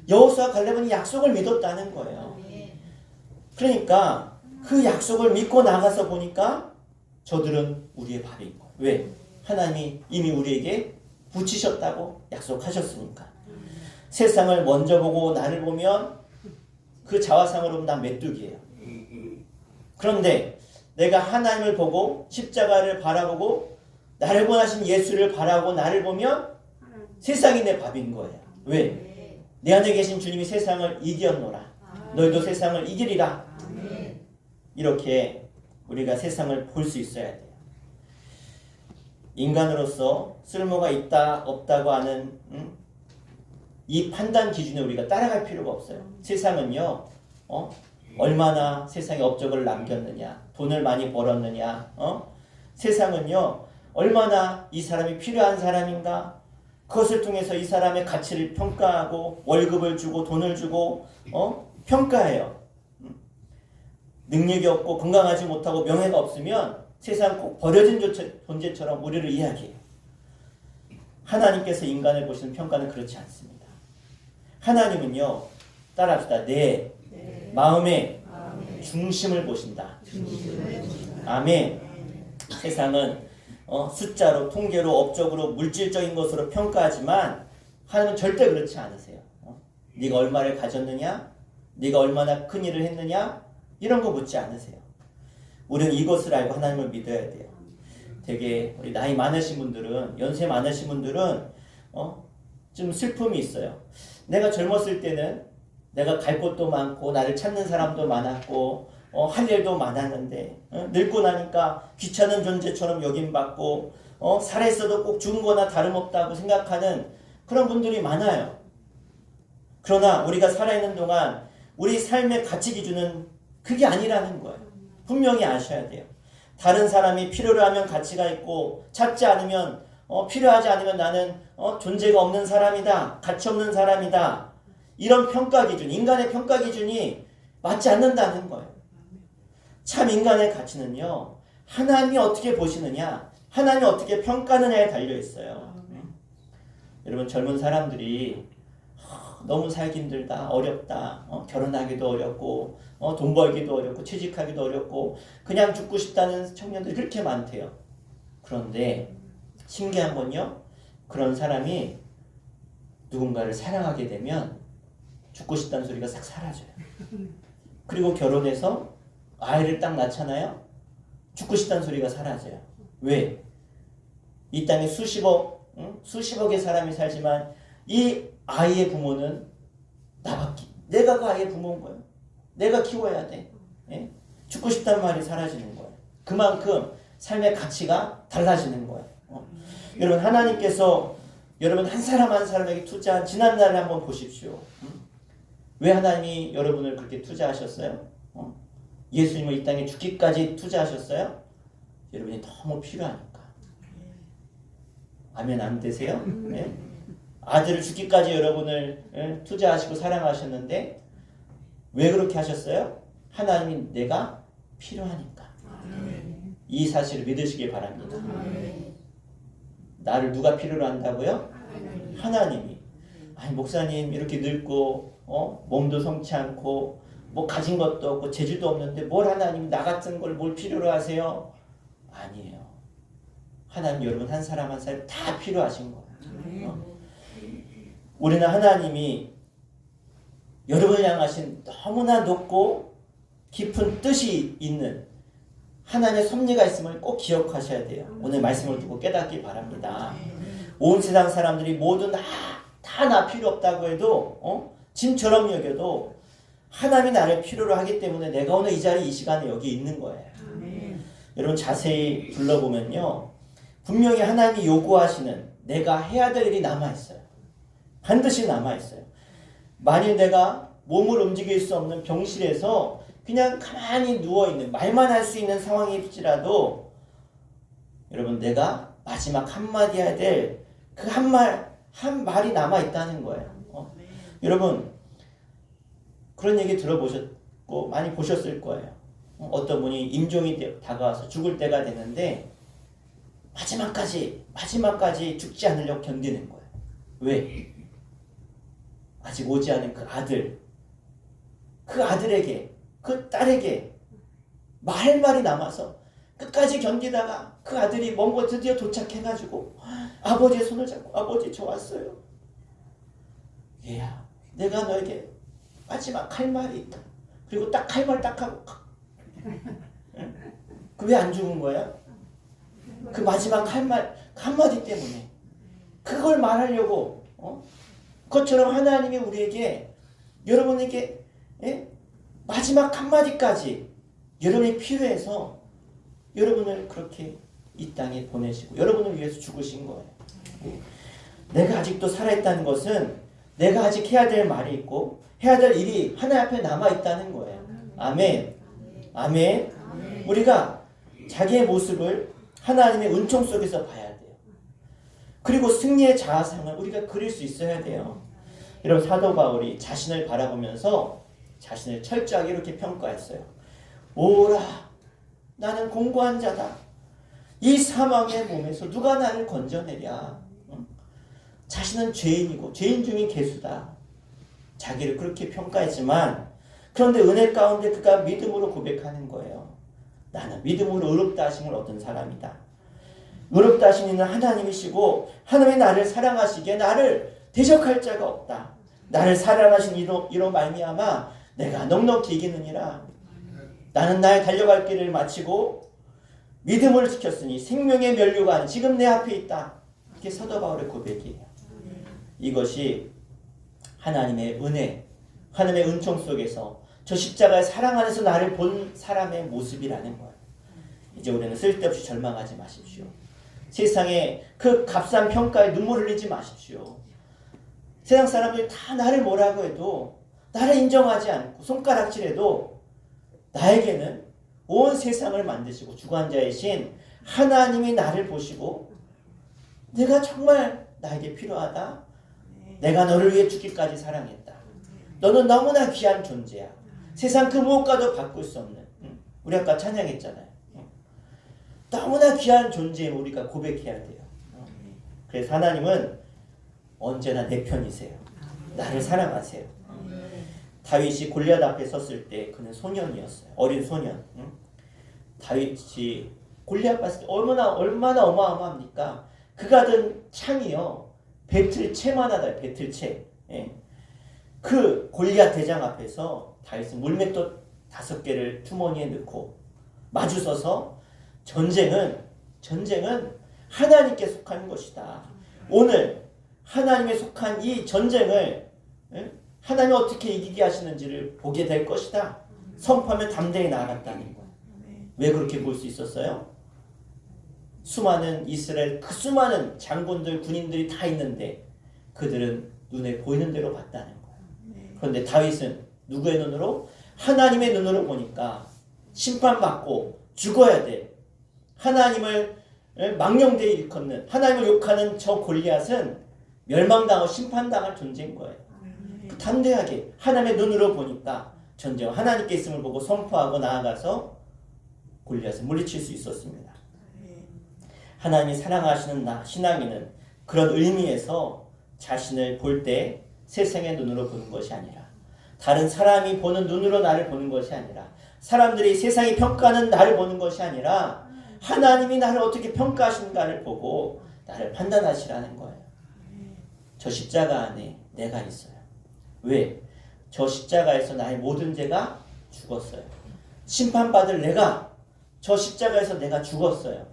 여호수아 갈렙은 이 약속을 믿었다는 거예요. 그러니까 그 약속을 믿고 나가서 보니까 저들은 우리의 밥인 거예요. 왜? 하나님이 이미 우리에게 붙이셨다고 약속하셨으니까. 세상을 먼저 보고 나를 보면 그 자화상으로 보면 난 메뚜기예요. 그런데 내가 하나님을 보고 십자가를 바라보고 나를 원하신 예수를 바라보고 나를 보면 세상이 내 밥인 거예요. 왜? 내 안에 계신 주님이 세상을 이겼노라. 너희도 세상을 이기리라. 이렇게 우리가 세상을 볼 수 있어야 돼요. 인간으로서 쓸모가 있다 없다고 하는 이 판단 기준에 우리가 따라갈 필요가 없어요. 세상은요, 얼마나 세상에 업적을 남겼느냐, 돈을 많이 벌었느냐, 세상은요, 얼마나 이 사람이 필요한 사람인가, 그것을 통해서 이 사람의 가치를 평가하고 월급을 주고 돈을 주고 평가해요. 능력이 없고 건강하지 못하고 명예가 없으면 세상 꼭 버려진 존재처럼 우리를 이야기해요. 하나님께서 인간을 보시는 평가는 그렇지 않습니다. 하나님은요, 따라합시다. 내 마음의 중심을 보신다. 아멘. 세상은 숫자로, 통계로, 업적으로, 물질적인 것으로 평가하지만 하나님은 절대 그렇지 않으세요. 네가 얼마를 가졌느냐? 네가 얼마나 큰 일을 했느냐? 이런 거 묻지 않으세요. 우리는 이것을 알고 하나님을 믿어야 돼요. 되게 우리 나이 많으신 분들은, 연세 많으신 분들은 좀 슬픔이 있어요. 내가 젊었을 때는 내가 갈 곳도 많고 나를 찾는 사람도 많았고 할 일도 많았는데 늙고 나니까 귀찮은 존재처럼 여김받고 살아있어도 꼭 죽은 거나 다름없다고 생각하는 그런 분들이 많아요. 그러나 우리가 살아있는 동안 우리 삶의 가치 기준은 그게 아니라는 거예요. 분명히 아셔야 돼요. 다른 사람이 필요로 하면 가치가 있고 찾지 않으면 필요하지 않으면 나는 존재가 없는 사람이다. 가치 없는 사람이다. 이런 평가 기준, 인간의 평가 기준이 맞지 않는다는 거예요. 참 인간의 가치는요, 하나님이 어떻게 보시느냐, 하나님이 어떻게 평가하느냐에 달려있어요. 여러분, 젊은 사람들이 너무 살기 힘들다, 어렵다, 결혼하기도 어렵고 돈 벌기도 어렵고 취직하기도 어렵고 그냥 죽고 싶다는 청년들이 그렇게 많대요. 그런데 신기한 건요, 그런 사람이 누군가를 사랑하게 되면 죽고 싶다는 소리가 싹 사라져요. 그리고 결혼해서 아이를 딱 낳잖아요. 죽고 싶다는 소리가 사라져요. 왜? 이 땅에 수십억의 사람이 살지만 이 아이의 부모는 나밖에, 내가 그 아이의 부모인 거예요. 내가 키워야 돼. 예? 죽고 싶다는 말이 사라지는 거예요. 그만큼 삶의 가치가 달라지는 거예요. 여러분, 하나님께서 여러분 한 사람 한 사람에게 투자한 지난날을 한번 보십시오. 왜 하나님이 여러분을 그렇게 투자하셨어요? 예수님을 이 땅에 죽기까지 투자하셨어요? 여러분이 너무 필요하니까. 아멘 안 되세요? 네? 아들을 죽기까지 여러분을 투자하시고 사랑하셨는데 왜 그렇게 하셨어요? 하나님이 내가 필요하니까. 이 사실을 믿으시길 바랍니다. 나를 누가 필요로 한다고요? 하나님이. 아니 목사님 이렇게 늙고 몸도 성치 않고 뭐 가진 것도 없고 재주도 없는데 뭘 하나님이 나 같은 걸 뭘 필요로 하세요? 아니에요. 하나님 여러분 한 사람 한 사람 다 필요하신 거예요. 우리는 하나님이 여러분을 향하신 너무나 높고 깊은 뜻이 있는 하나님의 섭리가 있음을 꼭 기억하셔야 돼요. 오늘 말씀을 두고 깨닫기 바랍니다. 온 세상 사람들이 모두 다 나 필요 없다고 해도 짐처럼 여겨도 하나님이 나를 필요로 하기 때문에 내가 오늘 이 자리 이 시간에 여기 있는 거예요. 여러분 자세히 둘러보면요. 분명히 하나님이 요구하시는 내가 해야 될 일이 남아있어요. 반드시 남아있어요. 만일 내가 몸을 움직일 수 없는 병실에서 그냥 가만히 누워있는 말만 할 수 있는 상황일지라도 여러분 내가 마지막 한마디 해야 될 그 한 말이 남아있다는 거예요. 여러분 그런 얘기 들어보셨고 많이 보셨을 거예요. 어떤 분이 임종이 다가와서 죽을 때가 되는데 마지막까지 죽지 않으려고 견디는 거예요. 왜? 아직 오지 않은 그 아들에게 그 딸에게 할 말이 남아서 끝까지 견디다가 그 아들이 먼 곳 드디어 도착해가지고 아버지의 손을 잡고 아버지 저 왔어요. 얘야 내가 너에게 마지막 할 말이 있다. 그리고 딱 할 말 딱 하고 그 왜 안 죽은 거야? 그 마지막 할 말 한마디 때문에 그걸 말하려고 그것처럼 하나님이 우리에게 여러분에게 마지막 한마디까지 여러분이 필요해서 여러분을 그렇게 이 땅에 보내시고 여러분을 위해서 죽으신 거예요. 내가 아직도 살아있다는 것은 내가 아직 해야 될 말이 있고 해야 될 일이 하나님 앞에 남아있다는 거예요. 아멘. 아멘. 우리가 자기의 모습을 하나님의 은총 속에서 봐야 돼요. 그리고 승리의 자아상을 우리가 그릴 수 있어야 돼요. 여러분 사도 바울이 자신을 바라보면서 자신을 철저하게 이렇게 평가했어요. 오라 나는 공고한 자다. 이 사망의 몸에서 누가 나를 건져내랴. 자신은 죄인이고 죄인 중에 괴수다. 자기를 그렇게 평가했지만 그런데 은혜 가운데 그가 믿음으로 고백하는 거예요. 나는 믿음으로 의롭다 하심을 얻은 사람이다. 의롭다 하신 이는 하나님이시고 하나님이 나를 사랑하시기에 나를 대적할 자가 없다. 나를 사랑하신 이로 말미암아 내가 넉넉히 이기느니라. 나는 나의 달려갈 길을 마치고 믿음을 지켰으니 생명의 면류관 지금 내 앞에 있다. 이게 사도 바울의 고백이에요. 이것이 하나님의 은혜, 하나님의 은총 속에서 저 십자가의 사랑 안에서 나를 본 사람의 모습이라는 거예요. 이제 우리는 쓸데없이 절망하지 마십시오. 세상에 그 값싼 평가에 눈물 흘리지 마십시오. 세상 사람들이 다 나를 뭐라고 해도 나를 인정하지 않고 손가락질해도 나에게는 온 세상을 만드시고 주관자이신 하나님이 나를 보시고 내가 정말 나에게 필요하다. 내가 너를 위해 죽기까지 사랑했다. 너는 너무나 귀한 존재야. 세상 그 무엇과도 바꿀 수 없는. 우리 아까 찬양했잖아요. 너무나 귀한 존재임을 우리가 고백해야 돼요. 그래서 하나님은 언제나 내 편이세요. 나를 사랑하세요. 다윗이 골리앗 앞에 섰을 때 그는 소년이었어요. 어린 소년. 다윗이 골리앗 봤을 때 얼마나 어마어마합니까? 그가 든 창이요. 배틀채만 하다. 배틀채. 그 골리앗 대장 앞에서 다윗은 물맷돌 5개를 주머니에 넣고 마주서서 전쟁은 하나님께 속한 것이다. 오늘 하나님에 속한 이 전쟁을 하나님이 어떻게 이기게 하시는지를 보게 될 것이다. 선포하며 담대히 나아갔다는 거예요. 왜 그렇게 볼 수 있었어요? 수많은 이스라엘 그 수많은 장군들 군인들이 다 있는데 그들은 눈에 보이는 대로 봤다는 거예요. 그런데 다윗은 누구의 눈으로? 하나님의 눈으로 보니까 심판받고 죽어야 돼. 하나님을 망령되이 일컫는 하나님을 욕하는 저 골리앗은 멸망당하고 심판당할 존재인 거예요. 담대하게 하나님의 눈으로 보니까 전쟁은 하나님께 있음을 보고 선포하고 나아가서 골리앗을 물리칠 수 있었습니다. 하나님이 사랑하시는 나 신앙인은 그런 의미에서 자신을 볼 때 세상의 눈으로 보는 것이 아니라 다른 사람이 보는 눈으로 나를 보는 것이 아니라, 사람들이 세상이 평가하는 나를 보는 것이 아니라 하나님이 나를 어떻게 평가하시는가를 보고 나를 판단하시라는 거예요. 저 십자가 안에 내가 있어요. 왜? 저 십자가에서 나의 모든 죄가 죽었어요. 심판받을 내가 저 십자가에서 내가 죽었어요.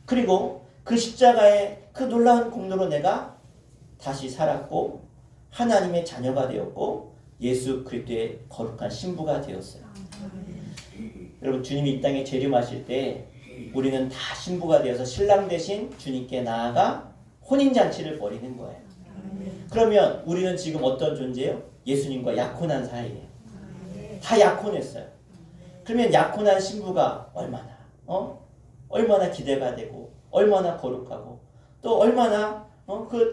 그리고 그 십자가의 그 놀라운 공로로 내가 다시 살았고 하나님의 자녀가 되었고 예수 그리스도의 거룩한 신부가 되었어요. 여러분, 주님이 이 땅에 재림하실 때 우리는 다 신부가 되어서 신랑 대신 주님께 나아가 혼인잔치를 벌이는 거예요. 그러면 우리는 지금 어떤 존재예요? 예수님과 약혼한 사이예요. 다 약혼했어요. 그러면 약혼한 신부가 얼마나 기대가 되고 얼마나 거룩하고 또 얼마나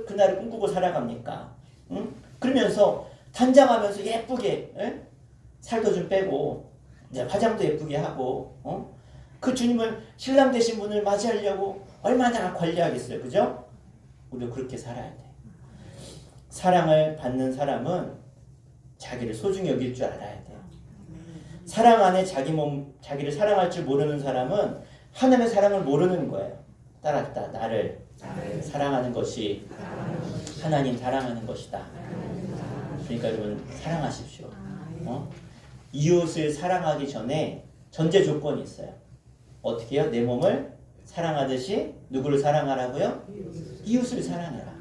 그날을 꿈꾸고 살아갑니까? 응? 그러면서 단장하면서 예쁘게 살도 좀 빼고 이제 화장도 예쁘게 하고 그 주님을 신랑 되신 분을 맞이하려고 얼마나 관리하겠어요. 그죠? 우리도 그렇게 살아야 돼. 사랑을 받는 사람은 자기를 소중히 여길 줄 알아야 돼요. 사랑 안에 자기를 사랑할 줄 모르는 사람은 하나님의 사랑을 모르는 거예요. 따랐다. 나를 사랑하는 것이 하나님 사랑하는 것이다. 그러니까 여러분, 사랑하십시오. 이웃을 사랑하기 전에 전제 조건이 있어요. 어떻게 해요? 내 몸을 사랑하듯이 누구를 사랑하라고요? 이웃을 사랑해라.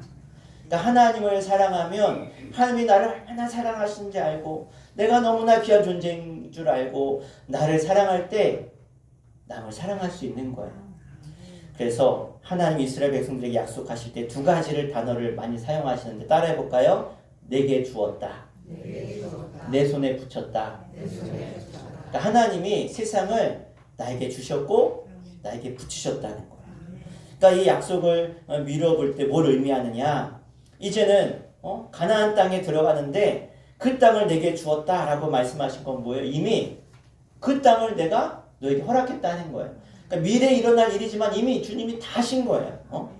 그러니까 하나님을 사랑하면 하나님이 나를 얼마나 사랑하시는지 알고 내가 너무나 귀한 존재인 줄 알고 나를 사랑할 때 남을 사랑할 수 있는 거예요. 그래서 하나님 이스라엘 백성들에게 약속하실 때 두 가지를 단어를 많이 사용하시는데 따라해 볼까요? 내게 주었다. 내 손에 붙였다. 그러니까 하나님이 세상을 나에게 주셨고 나에게 붙이셨다는 거예요. 그러니까 이 약속을 미뤄볼 때 뭘 의미하느냐? 이제는 가나안 땅에 들어가는데 그 땅을 내게 주었다라고 말씀하신 건 뭐예요? 이미 그 땅을 내가 너에게 허락했다는 거예요. 그러니까 미래에 일어날 일이지만 이미 주님이 다 하신 거예요.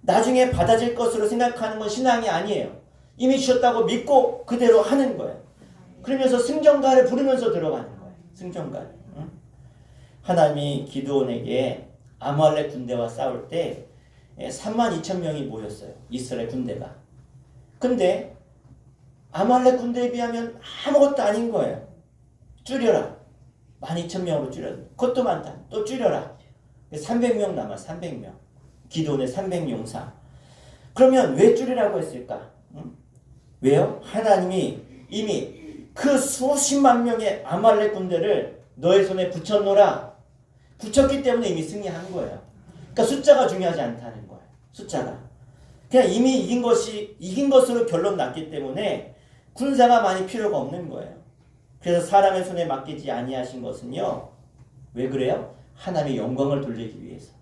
나중에 받아질 것으로 생각하는 건 신앙이 아니에요. 이미 주셨다고 믿고 그대로 하는 거예요. 그러면서 승전가를 부르면서 들어가는 거예요. 승전가를. 하나님이 기드온에게 아말렉 군대와 싸울 때 32,000명이 모였어요. 이스라엘 군대가. 근데 아말렉 군대에 비하면 아무것도 아닌 거예요. 줄여라. 12,000명으로 줄여라. 그것도 많다. 또 줄여라. 300명 남아. 300명. 기드온의 300용사. 그러면 왜 줄이라고 했을까? 왜요? 하나님이 이미 그 수십만 명의 아말렉 군대를 너의 손에 붙였노라. 붙였기 때문에 이미 승리한 거예요. 그러니까 숫자가 중요하지 않다는 거예요. 숫자가. 그냥 이미 이긴 것으로 결론 났기 때문에 군사가 많이 필요가 없는 거예요. 그래서 사람의 손에 맡기지 아니하신 것은요. 왜 그래요? 하나님의 영광을 돌리기 위해서.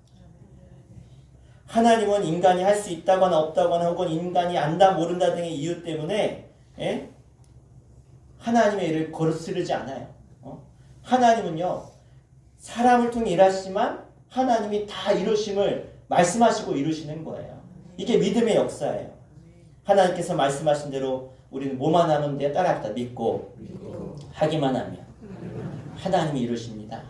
하나님은 인간이 할 수 있다거나 없다거나 혹은 인간이 안다 모른다 등의 이유 때문에 하나님의 일을 거스르지 않아요. 하나님은요. 사람을 통해 일하시지만 하나님이 다 이루심을 말씀하시고 이루시는 거예요. 이게 믿음의 역사예요. 하나님께서 말씀하신 대로 우리는 뭐만 하면 돼요? 따라합시다. 믿고 하기만 하면 하나님이 이루십니다.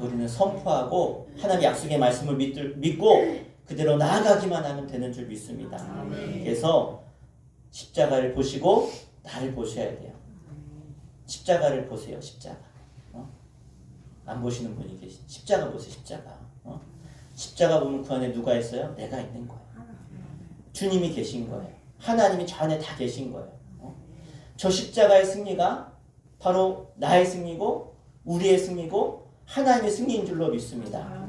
우리는 선포하고 하나님의 약속의 말씀을 믿고 그대로 나아가기만 하면 되는 줄 믿습니다. 그래서 십자가를 보시고 나를 보셔야 돼요. 십자가를 보세요. 십자가. 안 보시는 분이 계시. 십자가 보세요. 십자가. 십자가 보면 그 안에 누가 있어요? 내가 있는 거예요. 주님이 계신 거예요. 하나님이 저 안에 다 계신 거예요. 저 십자가의 승리가 바로 나의 승리고 우리의 승리고 하나님의 승리인 줄로 믿습니다.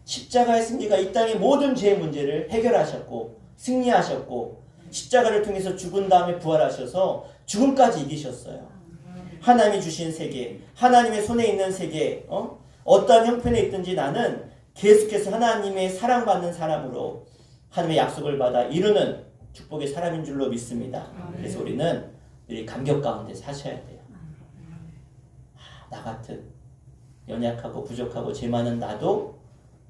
십자가의 승리가 이 땅의 모든 죄의 문제를 해결하셨고 승리하셨고 십자가를 통해서 죽은 다음에 부활하셔서 죽음까지 이기셨어요. 하나님이 주신 세계, 하나님의 손에 있는 세계, 어떠한 형편에 있든지 나는 계속해서 하나님의 사랑받는 사람으로 하나님의 약속을 받아 이루는 축복의 사람인 줄로 믿습니다. 그래서 우리는 늘 감격 가운데 사셔야 돼요. 나 같은 연약하고 부족하고 죄 많은 나도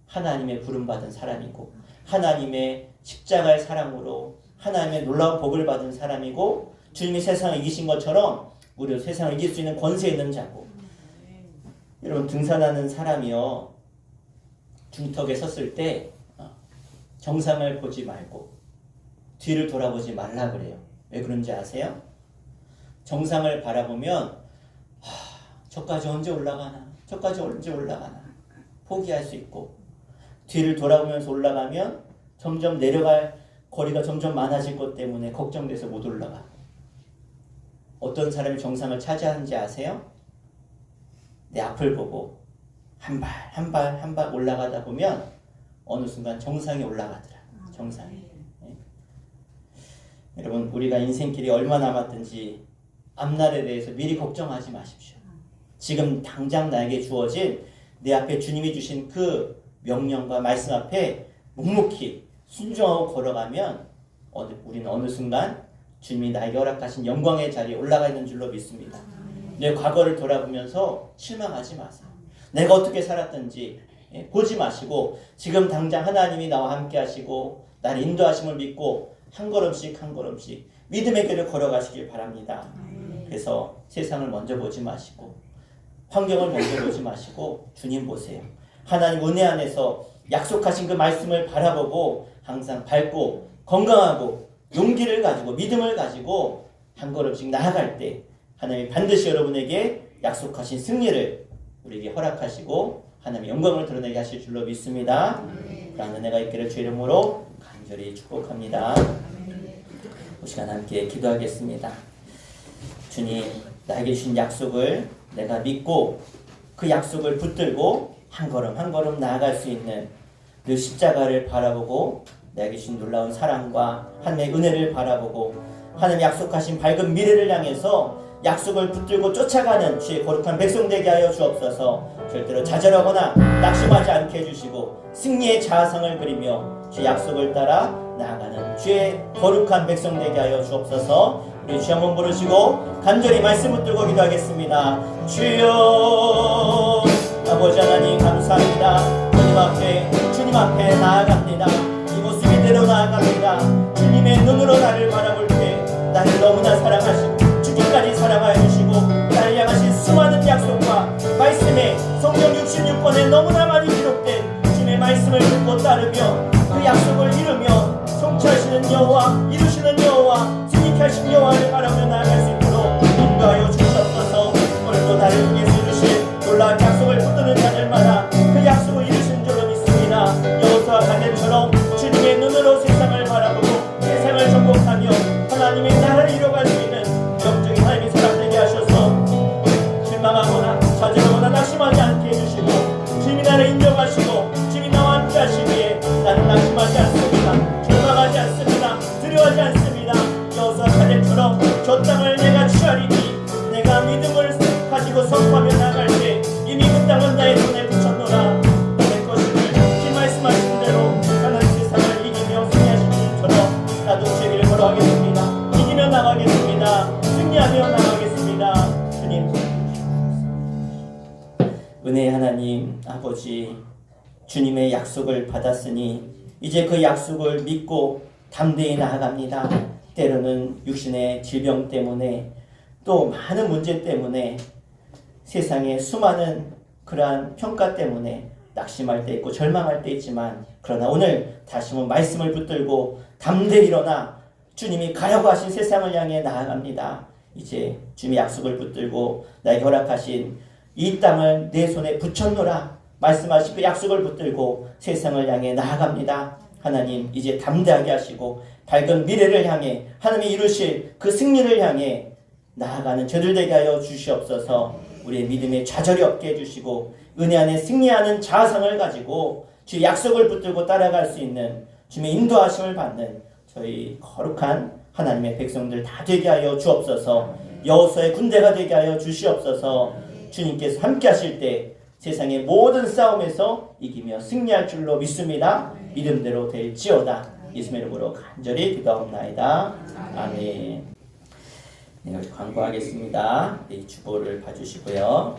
하나님의 부름받은 사람이고 하나님의 십자가의 사랑으로 하나님의 놀라운 복을 받은 사람이고 주님이 세상을 이기신 것처럼 우리도 세상을 이길 수 있는 권세 있는 자고. 여러분, 등산하는 사람이요, 중턱에 섰을 때 정상을 보지 말고 뒤를 돌아보지 말라 그래요. 왜 그런지 아세요? 정상을 바라보면 저까지 언제 올라가나, 저까지 언제 올라가나 포기할 수 있고, 뒤를 돌아보면서 올라가면 점점 내려갈 거리가 점점 많아질 것 때문에 걱정돼서 못 올라가. 어떤 사람이 정상을 차지하는지 아세요? 내 앞을 보고 한 발 한 발 한 발 올라가다 보면 어느 순간 정상에 올라가더라. 정상에. 네. 여러분, 우리가 인생길이 얼마 남았든지 앞날에 대해서 미리 걱정하지 마십시오. 지금 당장 나에게 주어진 내 앞에 주님이 주신 그 명령과 말씀 앞에 묵묵히 순종하고 걸어가면 우리는 어느 순간 주님이 나에게 허락하신 영광의 자리에 올라가 있는 줄로 믿습니다. 내 과거를 돌아보면서 실망하지 마세요. 내가 어떻게 살았든지 보지 마시고 지금 당장 하나님이 나와 함께 하시고 나를 인도하심을 믿고 한 걸음씩 한 걸음씩 믿음의 길을 걸어가시길 바랍니다. 그래서 세상을 먼저 보지 마시고 환경을 먼저 보지 마시고 주님 보세요. 하나님 은혜 안에서 약속하신 그 말씀을 바라보고 항상 밝고 건강하고 용기를 가지고 믿음을 가지고 한 걸음씩 나아갈 때 하나님이 반드시 여러분에게 약속하신 승리를 우리에게 허락하시고 하나님의 영광을 드러내게 하실 줄로 믿습니다. 그런 은혜가 있기를 주 이름으로 간절히 축복합니다. 이 시간 함께 기도하겠습니다. 주님, 나에게 주신 약속을 내가 믿고 그 약속을 붙들고 한 걸음 한 걸음 나아갈 수 있는 그 십자가를 바라보고 내게 주신 놀라운 사랑과 하나님의 은혜를 바라보고 하나님 약속하신 밝은 미래를 향해서 약속을 붙들고 쫓아가는 주의 거룩한 백성 되게 하여 주옵소서. 절대로 좌절하거나 낙심하지 않게 해주시고 승리의 자아상을 그리며 주의 약속을 따라 나아가는 주의 거룩한 백성 되게 하여 주옵소서. 우리 주 한번 부르시고 간절히 말씀 붙들고 기도하겠습니다. 주여, 아버지 하나님 감사합니다. 주님 앞에 나아갑니다. 이곳 이대로 나아갑니다. 주님의 눈으로 나를 바라볼 때 나를 너무나 사랑하시고 주님까지 사랑하여 주시고 나를 향하신 수많은 약속과 말씀에 성경 66권에 너무나 많이 기록된 주님의 말씀을 듣고 따르며 그 약속을 이루며 성취하시는 여호와, 이루시는 여호와, 승리케 하신 여호와를 바라며 나아갈 수 있도록 인도하여 주옵소서. 오늘도 나를 통해서 이루실 놀라운 약속을 붙드는 자들마다 그 약속을 이루신 줄로 믿습니다. 여호수아 갈렙처럼 주님의 눈으로 세상을 바라보고 세상을 정복하며 하나님의 나라를 이뤄갈 수 있는 영적인 하나님의 사람 되게 하셔서 실망하거나 좌절하거나 낙심하지 않게 해주시고 주님이 나를 인정하시고 주님이 나와 함께 하시기에 나는 낙심하지 않습니다. 실망하지 않습니다. 두려워하지 않습니다. 여호수아 갈렙처럼 저 땅을 내가 취하리니 내가 믿음을 가지고 선포하며 나갈 때 이미 그 땅은 나의 손에 붙였노라. 내 것임을 그 말씀하신 대로 하나님 세상을 이기며 승리하신 주님처럼 나도 제 길을 걸어가겠습니다. 이기며 나가겠습니다. 승리하며 나가겠습니다. 주님, 은혜의 하나님 아버지, 주님의 약속을 받았으니 이제 그 약속을 믿고 담대히 나아갑니다. 때로는 육신의 질병 때문에 또 많은 문제 때문에 세상의 수많은 그러한 평가 때문에 낙심할 때 있고 절망할 때 있지만 그러나 오늘 다시 한번 말씀을 붙들고 담대히 일어나 주님이 가려고 하신 세상을 향해 나아갑니다. 이제 주님의 약속을 붙들고 나에게 허락하신 이 땅을 내 손에 붙였노라 말씀하신 그 약속을 붙들고 세상을 향해 나아갑니다. 하나님, 이제 담대하게 하시고 밝은 미래를 향해 하나님이 이루실 그 승리를 향해 나아가는 저들 되게 하여 주시옵소서. 우리의 믿음에 좌절이 없게 해주시고 은혜 안에 승리하는 자아상을 가지고 주의 약속을 붙들고 따라갈 수 있는 주님의 인도하심을 받는 저희 거룩한 하나님의 백성들 다 되게 하여 주옵소서. 여호수아의 군대가 되게 하여 주시옵소서. 주님께서 함께 하실 때 세상의 모든 싸움에서 이기며 승리할 줄로 믿습니다. 믿음대로 될지어다. 예수의 이름으로 간절히 기도하옵나이다. 아멘. 네, 여기 광고하겠습니다. 이 주보를 봐주시고요.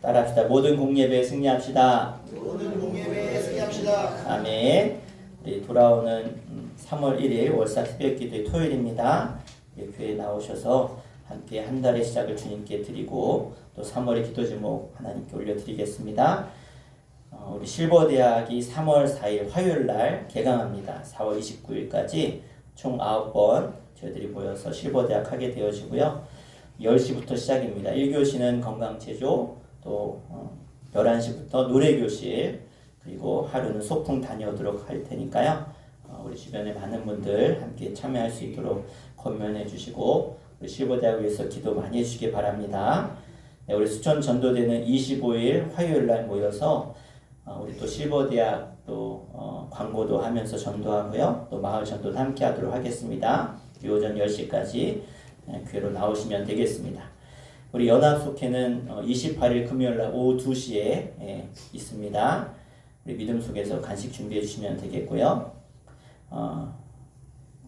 따라합시다. 모든 공예배에 승리합시다. 모든 공예배에 승리합시다. 아멘. 우리 돌아오는 3월 1일 월사 새벽기도의 토요일입니다. 교회에 나오셔서 함께 한 달의 시작을 주님께 드리고 또 3월의 기도 제목 하나님께 올려드리겠습니다. 우리 실버대학이 3월 4일 화요일 날 개강합니다. 4월 29일까지 총 9번 저희들이 모여서 실버대학 하게 되어지고요. 10시부터 시작입니다. 1교시는 건강체조, 또 11시부터 노래교실, 그리고 하루는 소풍 다녀오도록 할 테니까요. 우리 주변에 많은 분들 함께 참여할 수 있도록 권면해 주시고 우리 실버대학을 위해서 기도 많이 해주시기 바랍니다. 네, 우리 수천 전도대는 25일 화요일 날 모여서 우리 또 실버대학 또 광고도 하면서 전도하고요. 또 마을 전도도 함께 하도록 하겠습니다. 오전 10시까지 교회로 나오시면 되겠습니다. 우리 연합속회는 28일 금요일 날 오후 2시에 있습니다. 우리 믿음 속에서 간식 준비해 주시면 되겠고요.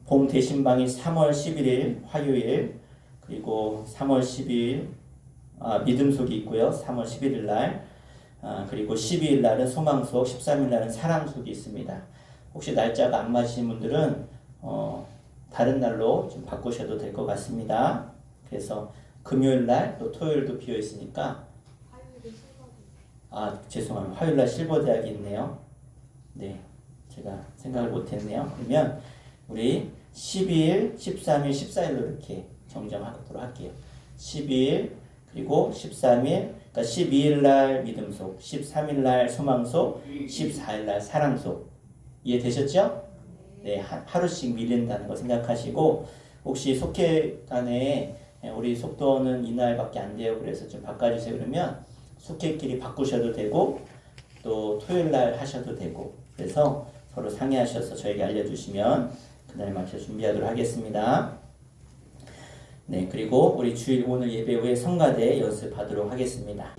봄 대신방이 3월 11일 화요일, 그리고 3월 10일 믿음 속이 있고요. 3월 11일 날, 그리고 12일 날은 소망속, 13일 날은 사랑속이 있습니다. 혹시 날짜가 안 맞으신 분들은 다른 날로 좀 바꾸셔도 될 것 같습니다. 그래서 금요일 날 또 토요일도 비어 있으니까 죄송합니다. 화요일 날 실버대학이 있네요. 네, 제가 생각을 못했네요. 그러면 우리 12일, 13일, 14일로 이렇게 정정하도록 할게요. 12일 그리고 13일, 그러니까 12일 날 믿음속, 13일 날 소망속, 14일 날 사랑속. 이해되셨죠? 네, 하루씩 밀린다는 거 생각하시고, 혹시 속회간에 우리 속도는 이날밖에 안 돼요. 그래서 좀 바꿔주세요. 그러면 속회끼리 바꾸셔도 되고, 또 토요일 날 하셔도 되고, 그래서 서로 상의하셔서 저에게 알려주시면 그날 맞춰 준비하도록 하겠습니다. 네, 그리고 우리 주일 오늘 예배 후에 성가대 연습하도록 하겠습니다.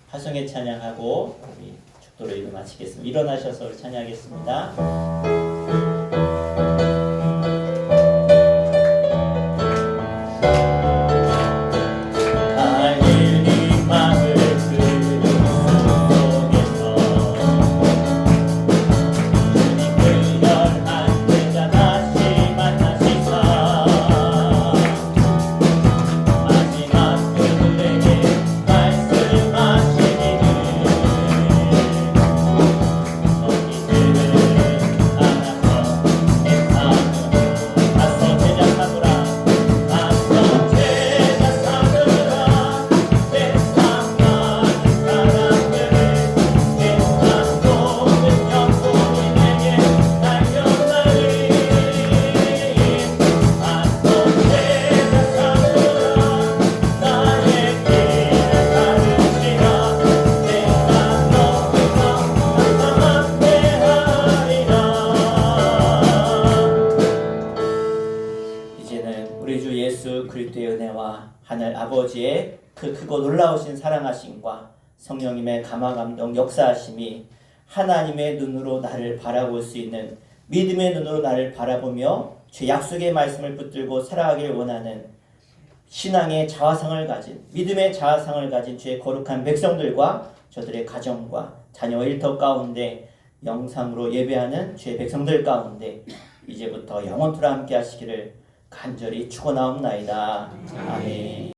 화성의 찬양하고 우리 축도로 예배 마치겠습니다. 일어나셔서 우리 찬양하겠습니다. 그리스도의 은혜와 하늘 아버지의 그 크고 놀라우신 사랑하심과 성령님의 감화감동 역사하심이 하나님의 눈으로 나를 바라볼 수 있는 믿음의 눈으로 나를 바라보며 주 약속의 말씀을 붙들고 살아가길 원하는 신앙의 자화상을 가진 믿음의 자화상을 가진 주의 거룩한 백성들과 저들의 가정과 자녀 일터 가운데 영상으로 예배하는 주의 백성들 가운데 이제부터 영원토록 함께 하시기를 간절히 축원하옵나이다. 아멘.